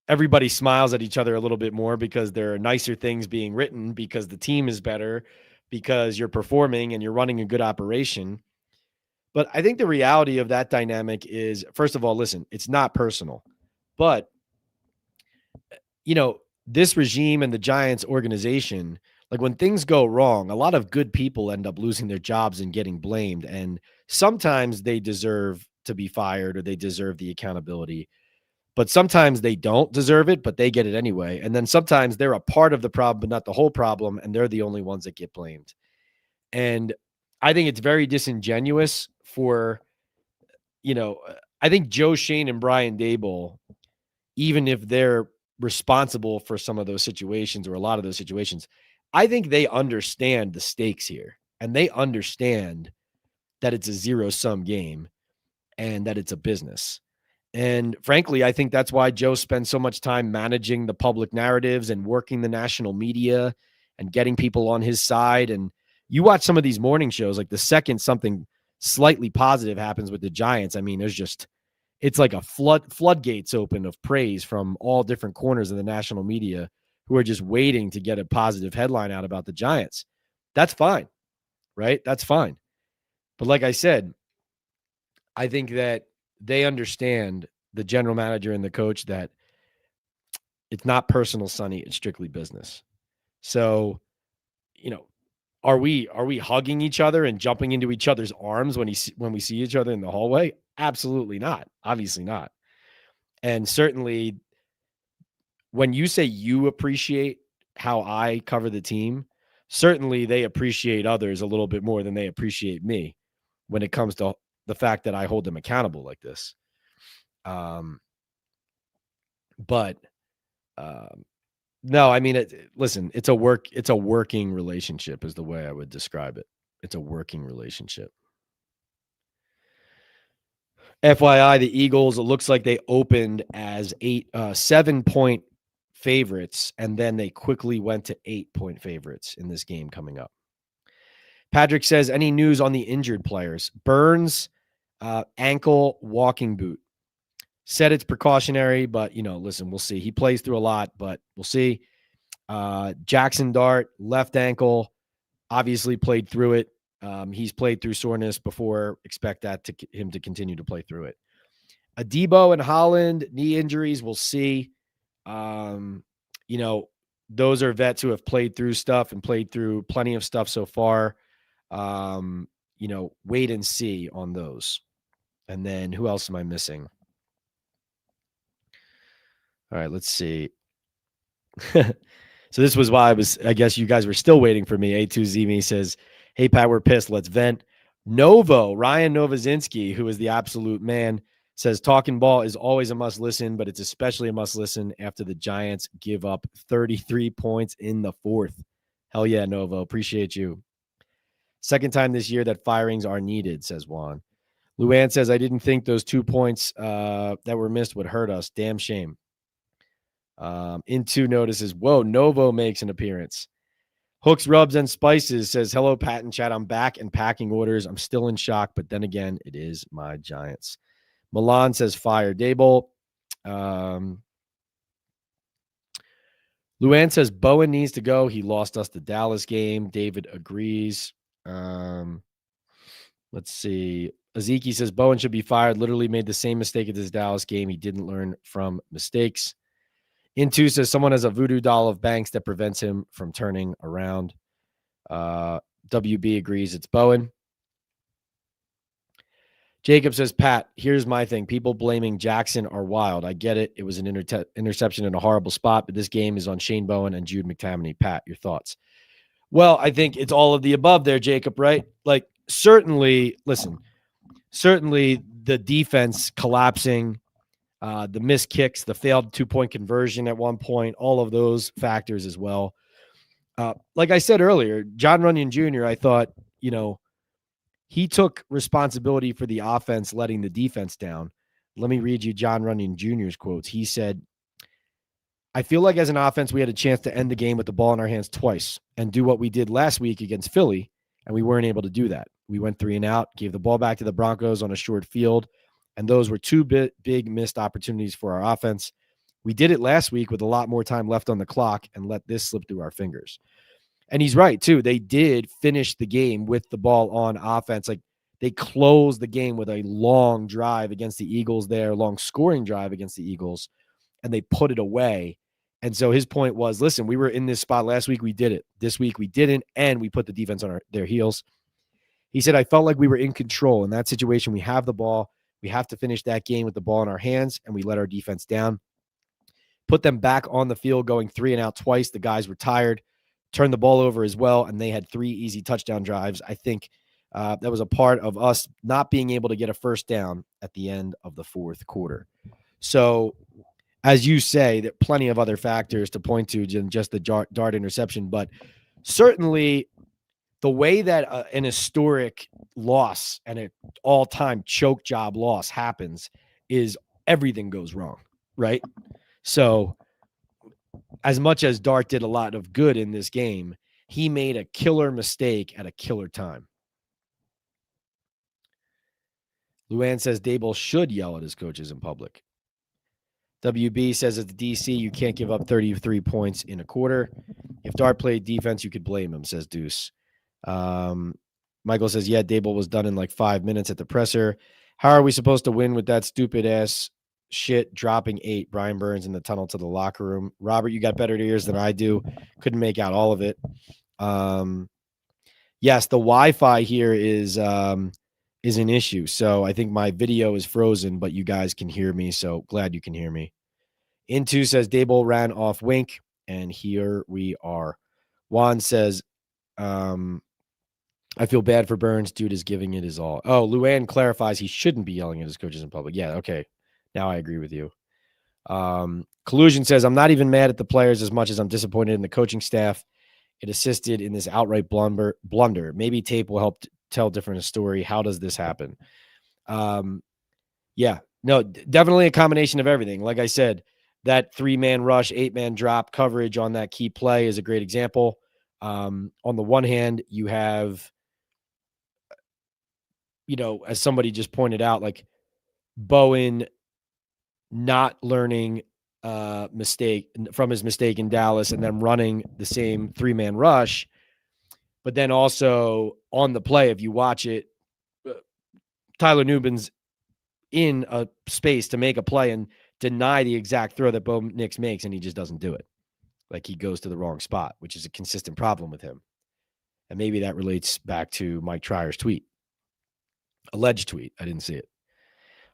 Speaker 1: everybody smiles at each other a little bit more because there are nicer things being written, because the team is better, because you're performing and you're running a good operation. But I think the reality of that dynamic is, first of all, listen, it's not personal, but this regime and the Giants organization, like when things go wrong, a lot of good people end up losing their jobs and getting blamed. And sometimes they deserve to be fired or they deserve the accountability, but sometimes they don't deserve it, but they get it anyway. And then sometimes they're a part of the problem, but not the whole problem. And they're the only ones that get blamed. And I think it's very disingenuous for, I think Joe Schoen and Brian Daboll, even if they're responsible for some of those situations or a lot of those situations, I think they understand the stakes here, and they understand that it's a zero-sum game and that it's a business. And frankly, I think that's why Joe spends so much time managing the public narratives and working the national media and getting people on his side. And you watch some of these morning shows, like the second something slightly positive happens with the Giants, I mean, it's like a floodgates open of praise from all different corners of the national media who are just waiting to get a positive headline out about the Giants. That's fine, right? That's fine. But like I said, I think that they understand, the general manager and the coach, that it's not personal, Sonny. It's strictly business. So, are we hugging each other and jumping into each other's arms when we see each other in the hallway? Absolutely not. Obviously not. And certainly when you say you appreciate how I cover the team, certainly they appreciate others a little bit more than they appreciate me when it comes to the fact that I hold them accountable like this. No, I mean, listen, it's a working relationship is the way I would describe it. It's a working relationship. FYI, the Eagles, it looks like they opened as 7-point favorites, and then they quickly went to 8-point favorites in this game coming up. Patrick says, any news on the injured players? Burns, ankle, walking boot. Said it's precautionary, but, listen, we'll see. He plays through a lot, but we'll see. Jackson Dart, left ankle, obviously played through it. He's played through soreness before. Expect him to continue to play through it. Adebo and Holland, knee injuries, we'll see. You know, those are vets who have played through stuff and played through plenty of stuff so far. You know, wait and see on those. And then who else am I missing? All right, let's see. So this was why I guess you guys were still waiting for me. A2Z says, "Hey Pat, we're pissed. Let's vent." Ryan Novozinski, who is the absolute man, says Talking Ball is always a must listen, but it's especially a must listen after the Giants give up 33 points in the fourth. Hell yeah, Novo. Appreciate you. Second time this year that firings are needed, says Juan. Luann says, I didn't think those 2 points that were missed would hurt us. Damn shame. Into notices, whoa, Novo makes an appearance. Hooks, Rubs, and Spices says, hello, Pat and Chat. I'm back and packing orders. I'm still in shock, but then again, it is my Giants. Milan says, fire Daboll. Luann says, Bowen needs to go. He lost us the Dallas game. David agrees. Let's see. Aziki says, Bowen should be fired. Literally made the same mistake at this Dallas game. He didn't learn from mistakes. Into says, someone has a voodoo doll of Banks that prevents him from turning around. WB agrees it's Bowen. Jacob says, Pat, here's my thing. People blaming Jackson are wild. I get it. It was an interception in a horrible spot, but this game is on Shane Bowen and Jude McTavish. Pat, your thoughts? Well, I think it's all of the above there, Jacob, right? Like, certainly the defense collapsing, the missed kicks, the failed 2-point conversion at one point, all of those factors as well. Like I said earlier, John Runyon Jr., I thought, he took responsibility for the offense letting the defense down. Let me read you John Runyon Jr.'s quotes. He said, I feel like as an offense, we had a chance to end the game with the ball in our hands twice and do what we did last week against Philly, and we weren't able to do that. We went 3 and out, gave the ball back to the Broncos on a short field, and those were 2 big missed opportunities for our offense. We did it last week with a lot more time left on the clock and let this slip through our fingers. And he's right, too. They did finish the game with the ball on offense. Like, they closed the game with a long drive against the Eagles there, long scoring drive against the Eagles, and they put it away. And so his point was, listen, we were in this spot last week. We did it. This week we didn't, and we put the defense on their heels. He said, I felt like we were in control. In that situation, we have the ball. We have to finish that game with the ball in our hands, and we let our defense down. Put them back on the field going 3 and out twice. The guys were tired. Turned the ball over as well, and they had 3 easy touchdown drives. I think that was a part of us not being able to get a first down at the end of the fourth quarter. So, as you say, there are plenty of other factors to point to than just the dart interception, but certainly the way that an historic loss and an all-time choke job loss happens is everything goes wrong, right? So, as much as Dart did a lot of good in this game, he made a killer mistake at a killer time. Luann says Daboll should yell at his coaches in public. WB says at the DC, you can't give up 33 points in a quarter. If Dart played defense, you could blame him, says Deuce. Michael says, yeah, Daboll was done in like 5 minutes at the presser. How are we supposed to win with that stupid ass shit dropping 8? Brian Burns in the tunnel to the locker room. Robert, you got better ears than I do. Couldn't make out all of it. Yes, the Wi-Fi here is an issue. So I think my video is frozen, but you guys can hear me. So glad you can hear me. Into says Daboll ran off Wink, and here we are. Juan says, I feel bad for Burns. Dude is giving it his all. Oh, Luann clarifies he shouldn't be yelling at his coaches in public. Yeah, okay. Now I agree with you. Collusion says, I'm not even mad at the players as much as I'm disappointed in the coaching staff. It assisted in this outright blunder. Maybe tape will help tell different a story. How does this happen? Yeah, no, definitely a combination of everything. Like I said, that 3-man rush, 8-man drop coverage on that key play is a great example. On the one hand, you have, as somebody just pointed out, like Bowen not learning mistake from his mistake in Dallas and then running the same 3-man rush. But then also on the play, if you watch it, Tyler Nubin's in a space to make a play, and deny the exact throw that Bo Nix makes, and he just doesn't do it. Like he goes to the wrong spot, which is a consistent problem with him. And maybe that relates back to Mike Trier's tweet. Alleged tweet. I didn't see it.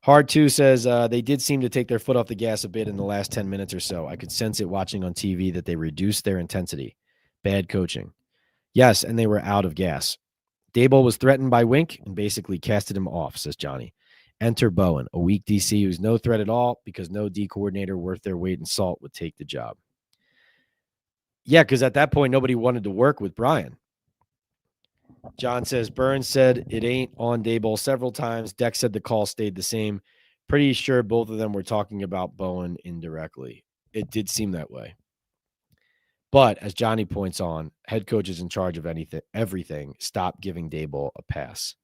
Speaker 1: Hard 2 says they did seem to take their foot off the gas a bit in the last 10 minutes or so. I could sense it watching on TV that they reduced their intensity. Bad coaching. Yes, and they were out of gas. Daboll was threatened by Wink and basically casted him off, says Johnny. Enter Bowen, a weak DC who's no threat at all because no D coordinator worth their weight in salt would take the job. Yeah, because at that point, nobody wanted to work with Brian. John says, Burns said it ain't on Daboll several times. Deck said the call stayed the same. Pretty sure both of them were talking about Bowen indirectly. It did seem that way. But as Johnny points on, head coach is in charge of everything. Stop giving Daboll a pass.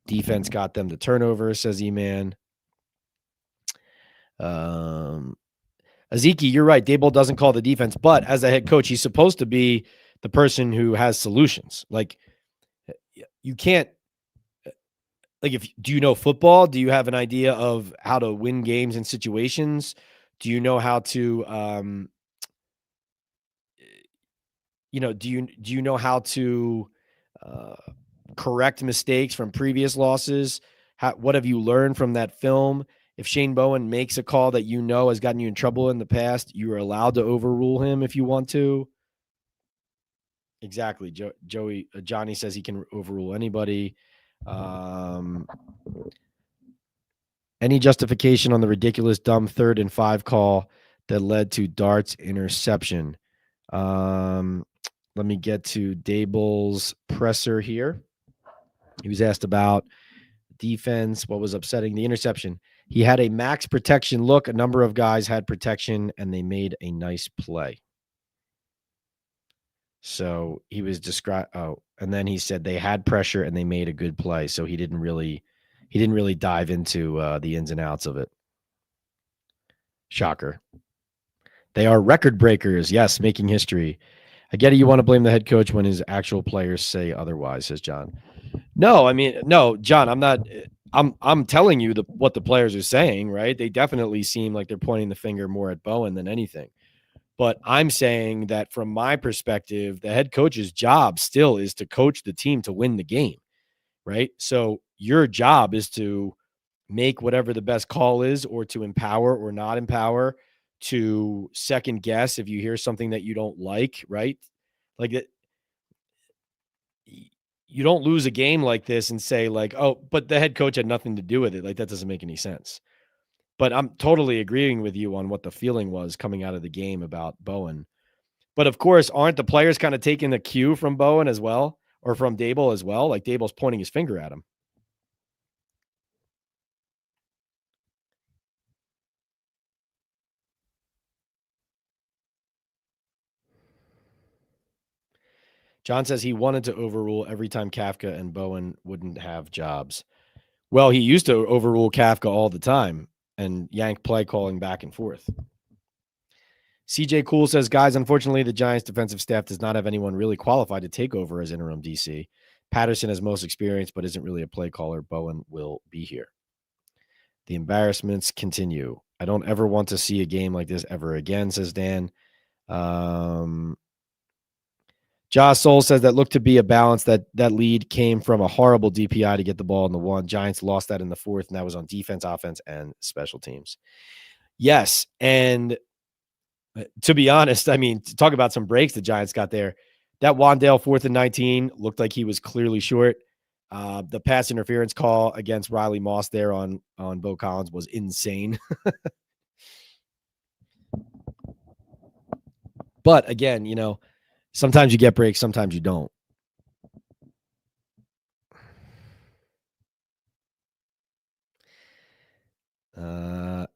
Speaker 1: Defense got them the turnover, says E-Man. Aziki, you're right. Daboll doesn't call the defense, but as a head coach, he's supposed to be the person who has solutions. Like, you can't, like, do you know football? Do you have an idea of how to win games in situations? Do you know how to, do you know how to correct mistakes from previous losses? What have you learned from that film? If Shane Bowen makes a call that has gotten you in trouble in the past, you are allowed to overrule him if you want to. Exactly. Johnny says he can overrule anybody. Any justification on the ridiculous, dumb 3rd and 5 call that led to Dart's interception? Let me get to Daboll's presser here. He was asked about defense, what was upsetting the interception. He had a max protection look. A number of guys had protection, and they made a nice play. So he was and then he said they had pressure and they made a good play. So he didn't really dive into the ins and outs of it. Shocker. They are record breakers. Yes, making history. I get it. You want to blame the head coach when his actual players say otherwise, says John. No, John, I'm not. I'm telling you what the players are saying, right? They definitely seem like they're pointing the finger more at Bowen than anything. But I'm saying that from my perspective, the head coach's job still is to coach the team to win the game, right? So your job is to make whatever the best call is, or to empower or not empower, to second guess if you hear something that you don't like, right? Like it, you don't lose a game like this and say like, oh, but the head coach had nothing to do with it. Like that doesn't make any sense. But I'm totally agreeing with you on what the feeling was coming out of the game about Bowen. But of course, aren't the players kind of taking the cue from Bowen as well, or from Daboll as well? Like Daboll's pointing his finger at him. John says he wanted to overrule every time Kafka and Bowen wouldn't have jobs. Well, he used to overrule Kafka all the time and yank play calling back and forth. CJ Cool says, guys, unfortunately, the Giants defensive staff does not have anyone really qualified to take over as interim DC. Patterson has most experience, but isn't really a play caller. Bowen will be here. The embarrassments continue. I don't ever want to see a game like this ever again, says Dan. Josh Soul says that looked to be a balance. That lead came from a horrible DPI to get the ball in the one. Giants lost that in the 4th, and that was on defense, offense, and special teams. Yes, and to be honest, I mean, to talk about some breaks the Giants got there, that Wandale 4th and 19 looked like he was clearly short. The pass interference call against Riley Moss there on Bo Collins was insane. But again, sometimes you get breaks, sometimes you don't.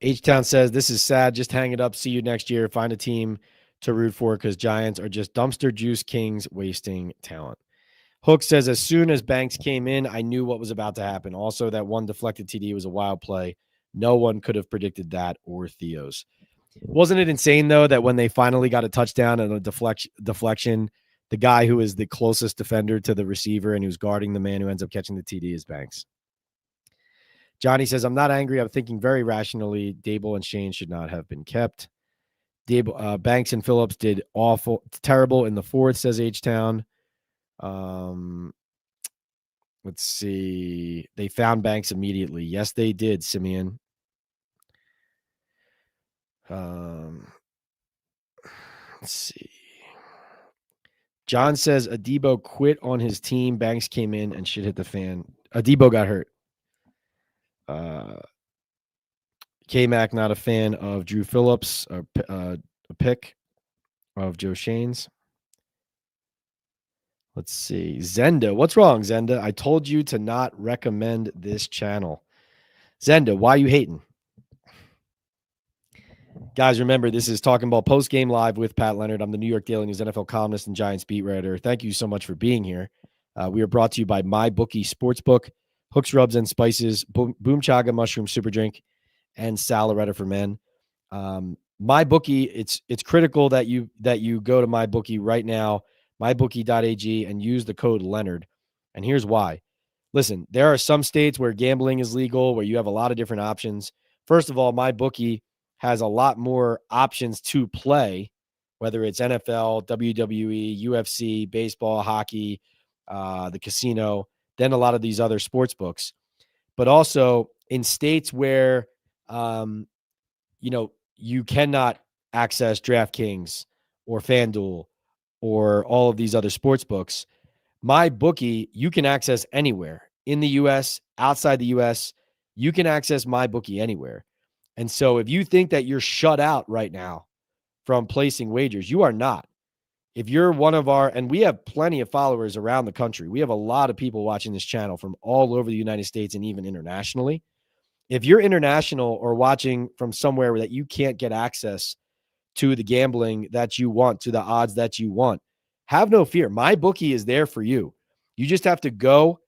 Speaker 1: H-Town says, this is sad. Just hang it up. See you next year. Find a team to root for because Giants are just dumpster juice kings wasting talent. Hook says, as soon as Banks came in, I knew what was about to happen. Also, that one deflected TD was a wild play. No one could have predicted that or Theo's. Wasn't it insane, though, that when they finally got a touchdown and a deflection, the guy who is the closest defender to the receiver and who's guarding the man who ends up catching the TD is Banks? Johnny says, I'm not angry. I'm thinking very rationally. Daboll and Shane should not have been kept. Banks and Phillips did terrible in the fourth, says H-Town. Let's see. They found Banks immediately. Yes, they did, Simeon. Let's see. John says Adebo quit on his team. Banks came in and shit hit the fan. Adebo got hurt. K-Mac, not a fan of Drew Phillips, a pick of Joe Shane's. Let's see. Zenda. What's wrong, Zenda? I told you to not recommend this channel. Zenda, why are you hating? Guys, remember, this is Talking Ball Postgame Live with Pat Leonard. I'm the New York Daily News NFL columnist and Giants beat writer. Thank you so much for being here. We are brought to you by MyBookie Sportsbook, Hooks, Rubs, and Spices, Boom Chaga Mushroom Super Drink, and Sal Loretta for Men. MyBookie, it's critical that you go to MyBookie right now, mybookie.ag, and use the code Leonard. And here's why. Listen, there are some states where gambling is legal, where you have a lot of different options. First of all, MyBookie has a lot more options to play, whether it's NFL, WWE, UFC, baseball, hockey, the casino, than a lot of these other sports books. But also in states where, you cannot access DraftKings or FanDuel or all of these other sports books, MyBookie you can access anywhere in the U.S., outside the U.S. You can access MyBookie anywhere. And so if you think that you're shut out right now from placing wagers, you are not. If you're one of and we have plenty of followers around the country. We have a lot of people watching this channel from all over the United States and even internationally. If you're international or watching from somewhere that you can't get access to the gambling that you want, to the odds that you want, have no fear. MyBookie is there for you. You just have to go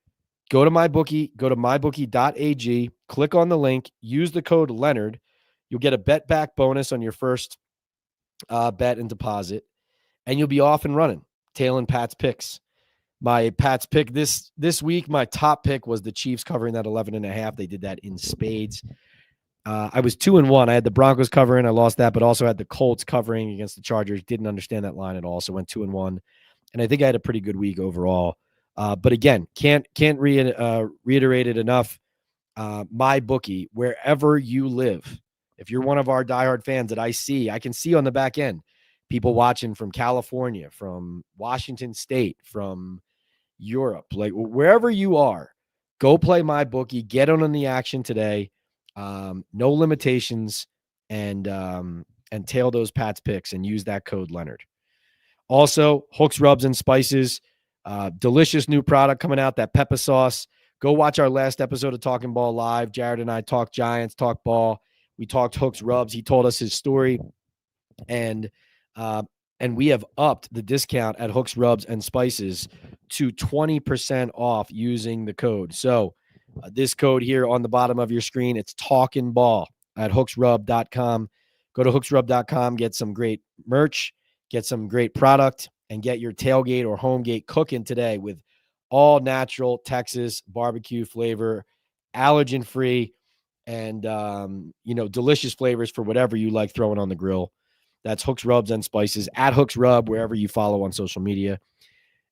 Speaker 1: to MyBookie, go to mybookie.ag, click on the link, use the code Leonard. You'll get a bet back bonus on your first bet and deposit, and you'll be off and running. Tailing Pat's picks. My Pat's pick this week, my top pick was the Chiefs covering that 11.5. They did that in spades. I was 2-1. I had the Broncos covering. I lost that, but also had the Colts covering against the Chargers. Didn't understand that line at all, so went 2-1. And I think I had a pretty good week overall. But again, can't reiterate it enough. MyBookie, wherever you live, if you're one of our diehard fans that I can see on the back end, people watching from California, from Washington State, from Europe, like wherever you are, go play MyBookie, get on the action today. No limitations, and tail those Pat's picks and use that code Leonard. Also, Hooks, Rubs, and Spices, delicious new product coming out, that pepper sauce. Go watch our last episode of Talking Ball Live. Jared and I talked Giants, talked ball. We talked Hooks, Rubs. He told us his story, and we have upped the discount at Hooks, Rubs, and Spices to 20% off using the code. So this code here on the bottom of your screen, it's Talkin' Ball at hooksrub.com. Go to hooksrub.com, get some great merch, get some great product, and get your tailgate or home gate cooking today with all natural Texas barbecue flavor, allergen free, and delicious flavors for whatever you like throwing on the grill. That's Hooks, Rubs, and Spices at Hooks Rub, wherever you follow on social media.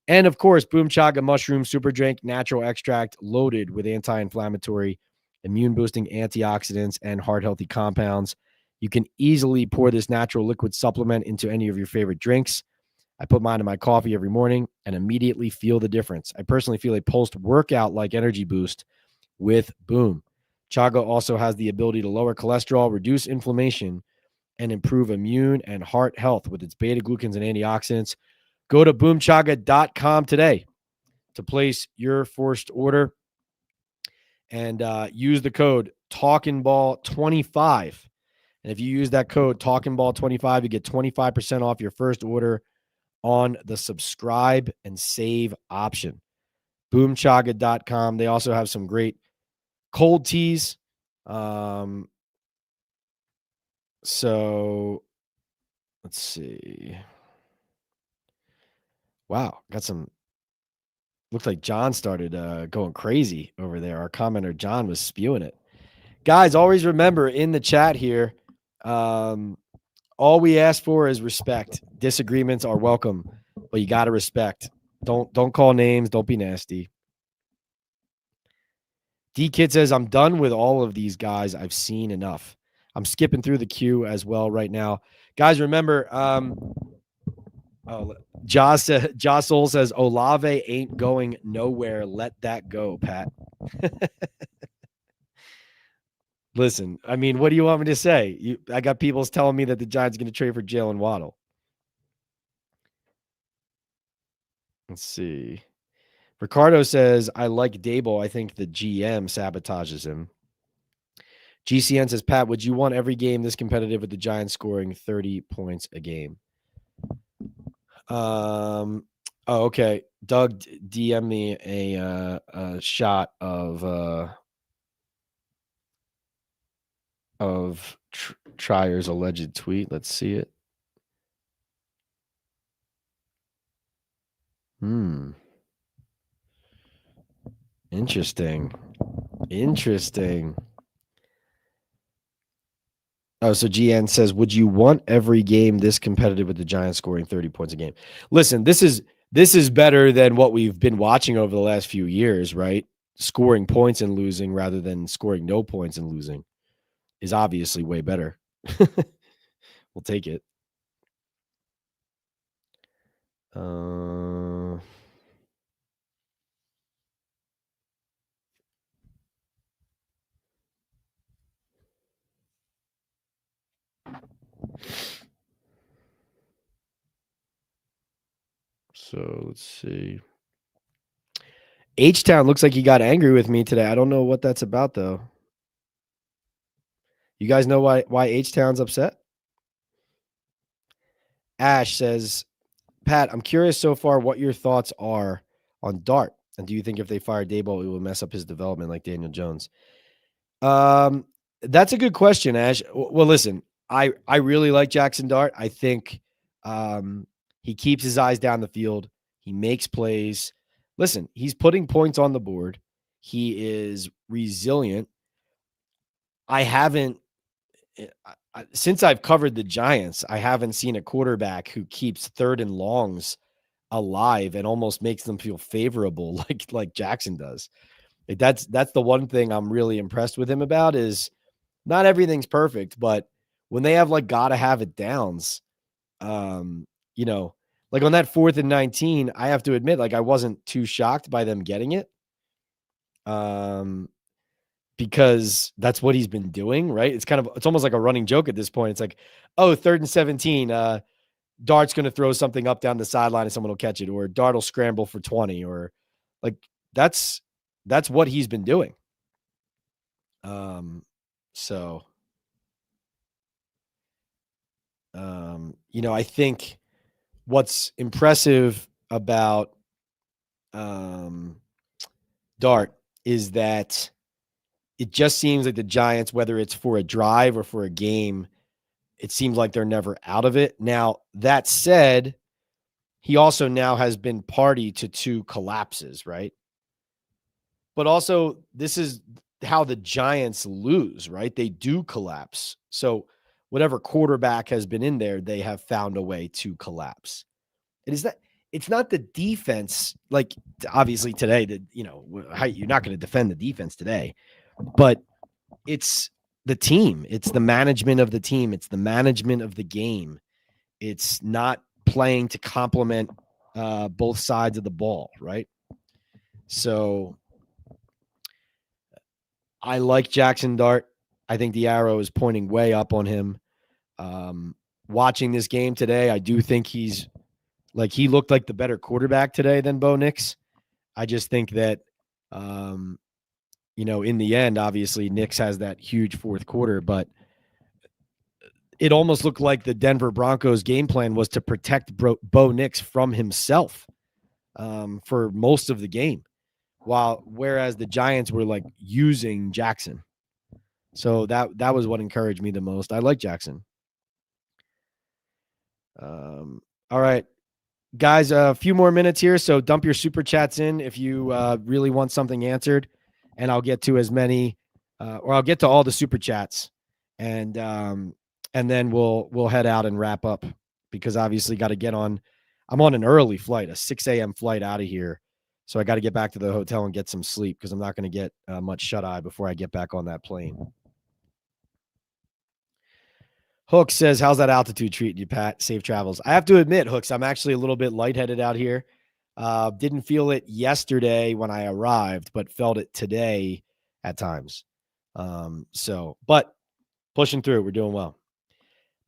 Speaker 1: And of course, Boom Chaga Mushroom Super Drink, natural extract loaded with anti-inflammatory, immune-boosting antioxidants, and heart-healthy compounds. You can easily pour this natural liquid supplement into any of your favorite drinks. I put mine in my coffee every morning and immediately feel the difference. I personally feel a post-workout-like energy boost with Boom. Chaga also has the ability to lower cholesterol, reduce inflammation, and improve immune and heart health with its beta-glucans and antioxidants. Go to boomchaga.com today to place your first order and use the code TalkinBall25. And if you use that code TalkinBall25, you get 25% off your first order on the subscribe and save option. Boomchaga.com. They also have some great cold teas. So let's see. Wow, got some. Looks like John started going crazy over there. Our commenter John was spewing it. Guys, always remember in the chat here, all we ask for is respect. Disagreements are welcome, but you got to respect. Don't call names. Don't be nasty. D Kid says, I'm done with all of these guys. I've seen enough. I'm skipping through the queue as well right now. Guys, remember, Joss Soul says, Olave ain't going nowhere. Let that go, Pat. Listen, I mean, what do you want me to say? I got people telling me that the Giants are going to trade for Jalen Waddle. Let's see. Ricardo says, I like Daboll. I think the GM sabotages him. GCN says, Pat, would you want every game this competitive with the Giants scoring 30 points a game? Okay. Doug DM me a shot of Trier's alleged tweet. Let's see it. Interesting. Oh, so GN says, would you want every game this competitive with the Giants scoring 30 points a game? Listen, this is better than what we've been watching over the last few years, right? Scoring points and losing rather than scoring no points and losing is obviously way better. We'll take it. So let's see. H-Town looks like he got angry with me today. I don't know what that's about, though. You guys know why H-Town's upset? Ash says, Pat, I'm curious so far what your thoughts are on Dart. And do you think if they fire Daboll, it will mess up his development like Daniel Jones? That's a good question, Ash. Well, listen, I really like Jackson Dart. I think he keeps his eyes down the field. He makes plays. Listen, he's putting points on the board. He is resilient. Since I've covered the Giants, I haven't seen a quarterback who keeps third and longs alive and almost makes them feel favorable like Jackson does. That's the one thing I'm really impressed with him about is not everything's perfect, but when they have gotta have it downs, like on that 4th and 19, I have to admit, I wasn't too shocked by them getting it. Because that's what he's been doing, right? It's almost like a running joke at this point. It's like, 3rd and 17, Dart's going to throw something up down the sideline and someone will catch it, or Dart will scramble for 20, or that's what he's been doing. I think what's impressive about Dart is that it just seems like the Giants, whether it's for a drive or for a game, it seems like they're never out of it. Now, that said, he also now has been party to 2 collapses, right? But also, this is how the Giants lose, right? They do collapse. So whatever quarterback has been in there, they have found a way to collapse. It's not the defense, obviously today, you're not going to defend the defense today. But it's the team. It's the management of the team. It's the management of the game. It's not playing to complement both sides of the ball, right? So I like Jackson Dart. I think the arrow is pointing way up on him. Watching this game today, I do think he looked like the better quarterback today than Bo Nix. I just think that in the end, obviously, Nix has that huge 4th quarter, but it almost looked like the Denver Broncos game plan was to protect Bo Nix from himself for most of the game, whereas the Giants were using Jackson. So that was what encouraged me the most. I like Jackson. All right. Guys, a few more minutes here, so dump your super chats in if you really want something answered, and I'll get to as many or I'll get to all the super chats, and then we'll head out and wrap up because obviously got to get on. I'm on an early flight, a 6 a.m. flight out of here, so I got to get back to the hotel and get some sleep because I'm not going to get much shut eye before I get back on that plane. Hook says, "How's that altitude treating you, Pat? Safe travels." I have to admit, Hooks, I'm actually a little bit lightheaded out here. Didn't feel it yesterday when I arrived, but felt it today at times. But pushing through, we're doing well.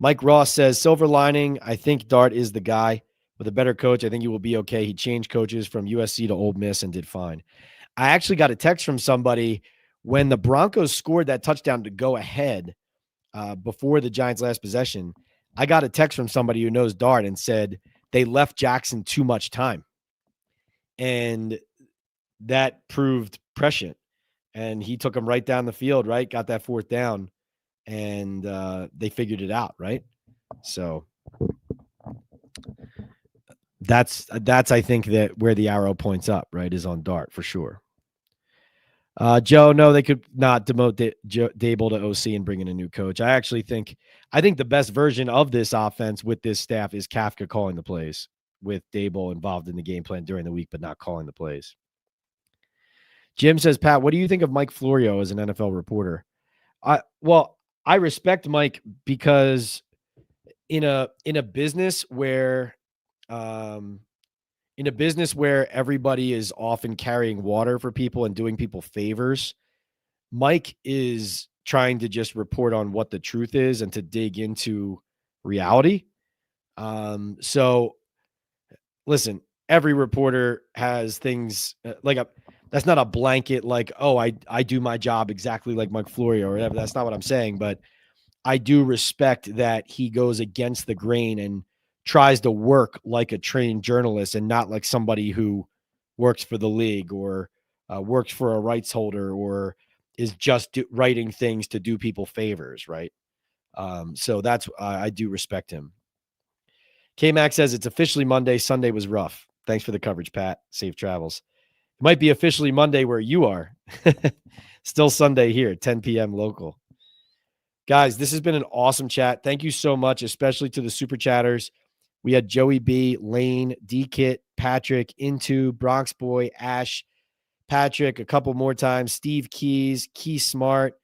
Speaker 1: Mike Ross says, "Silver lining, I think Dart is the guy. With a better coach, I think he will be okay. He changed coaches from USC to Ole Miss and did fine." I actually got a text from somebody when the Broncos scored that touchdown to go ahead before the Giants' last possession. I got a text from somebody who knows Dart and said they left Jackson too much time. And that proved prescient. And he took him right down the field, right? Got that fourth down. And they figured it out, right? So that's I think that where the arrow points up, right, is on Dart for sure. Joe, no, they could not demote Daboll to OC and bring in a new coach. I think the best version of this offense with this staff is Kafka calling the plays with Daboll involved in the game plan during the week, but not calling the plays. Jim says, "Pat, what do you think of Mike Florio as an NFL reporter?" I respect Mike because in a business where everybody is often carrying water for people and doing people favors, Mike is trying to just report on what the truth is and to dig into reality. So listen, every reporter has things that's not a blanket like, oh, I do my job exactly like Mike Florio or whatever. That's not what I'm saying, but I do respect that he goes against the grain and tries to work like a trained journalist and not like somebody who works for the league or works for a rights holder or is just writing things to do people favors, right? So that's I do respect him. K-Max says it's officially Monday. Sunday was rough. Thanks for the coverage, Pat. Safe travels. It might be officially Monday where you are. Still Sunday here, 10 p.m. local. Guys, this has been an awesome chat. Thank you so much, especially to the super chatters. We had Joey B, Lane, D-Kit, Patrick, Into, Bronx Boy, Ash, Patrick a couple more times, Steve Keys, Key Smart,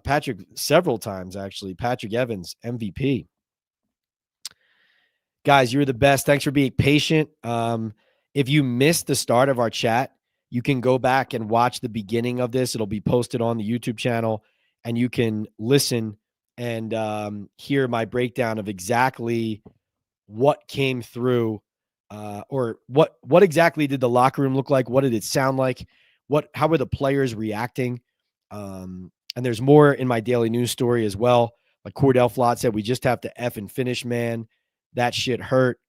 Speaker 1: Patrick several times, actually. Patrick Evans, MVP. Guys, you're the best. Thanks for being patient. If you missed the start of our chat, you can go back and watch the beginning of this. It'll be posted on the YouTube channel, and you can listen and hear my breakdown of exactly what came through or what exactly did the locker room look like? What did it sound like? How were the players reacting? And there's more in my daily news story as well. Like Cordell Flott said, we just have to F and finish, man. That shit hurt.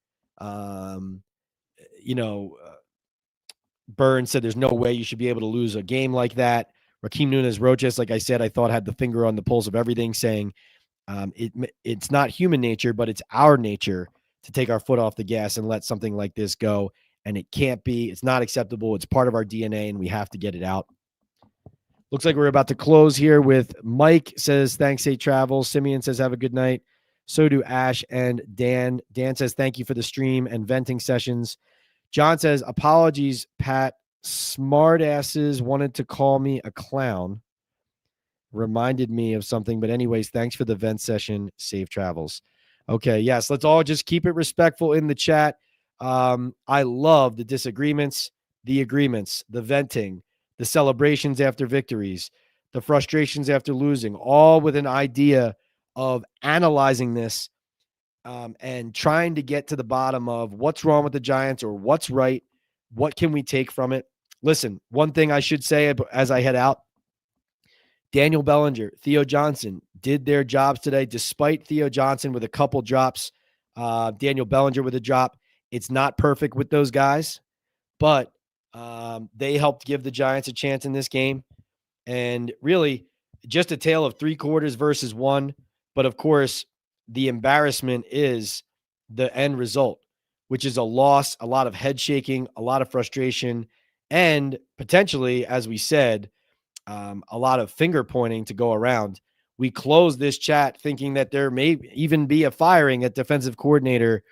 Speaker 1: Burns said there's no way you should be able to lose a game like that. Raheem Nunez-Roches, like I said, I thought had the finger on the pulse of everything, saying it's not human nature, but it's our nature to take our foot off the gas and let something like this go. And it can't be. It's not acceptable. It's part of our DNA, and we have to get it out. Looks like we're about to close here with Mike says, "Thanks, safe travels." Simeon says, "Have a good night." So do Ash and Dan. Dan says, "Thank you for the stream and venting sessions." John says, "Apologies, Pat. Smartasses wanted to call me a clown. Reminded me of something. But anyways, thanks for the vent session. Safe travels." Okay, yes, let's all just keep it respectful in the chat. I love the disagreements, the agreements, the venting, the celebrations after victories, the frustrations after losing, all with an idea of analyzing this and trying to get to the bottom of what's wrong with the Giants or what's right. What can we take from it? Listen, one thing I should say as I head out, Daniel Bellinger, Theo Johnson did their jobs today, despite Theo Johnson with a couple drops, Daniel Bellinger with a drop. It's not perfect with those guys, but they helped give the Giants a chance in this game. And really, just a tale of three quarters versus one. But of course, the embarrassment is the end result, which is a loss, a lot of head shaking, a lot of frustration, and potentially, as we said, a lot of finger pointing to go around. We closed this chat thinking that there may even be a firing at defensive coordinator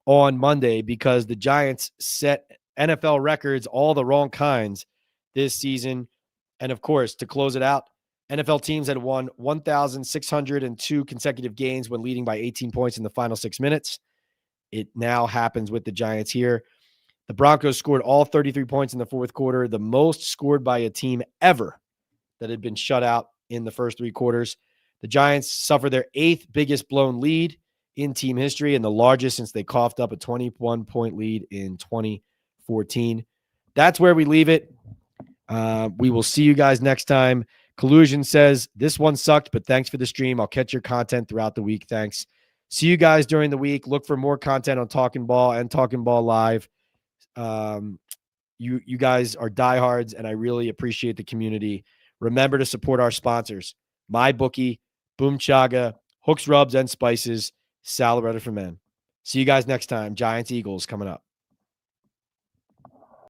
Speaker 1: on Monday because the Giants set NFL records, all the wrong kinds this season. And of course, to close it out, NFL teams had won 1,602 consecutive games when leading by 18 points in the final 6 minutes. It now happens with the Giants here. The Broncos scored all 33 points in the fourth quarter, the most scored by a team ever that had been shut out in the first 3 quarters. The Giants suffered their 8th biggest blown lead in team history and the largest since they coughed up a 21-point lead in 2014. That's where we leave it. We will see you guys next time. Collusion says, this one sucked, but thanks for the stream. I'll catch your content throughout the week. Thanks. See you guys during the week. Look for more content on Talkin' Ball and Talkin' Ball Live. You guys are diehards, and I really appreciate the community. Remember to support our sponsors, MyBookie, Boom Chaga, Hooks, Rubs, and Spices, Salad Ready for Men. See you guys next time. Giants, Eagles coming up.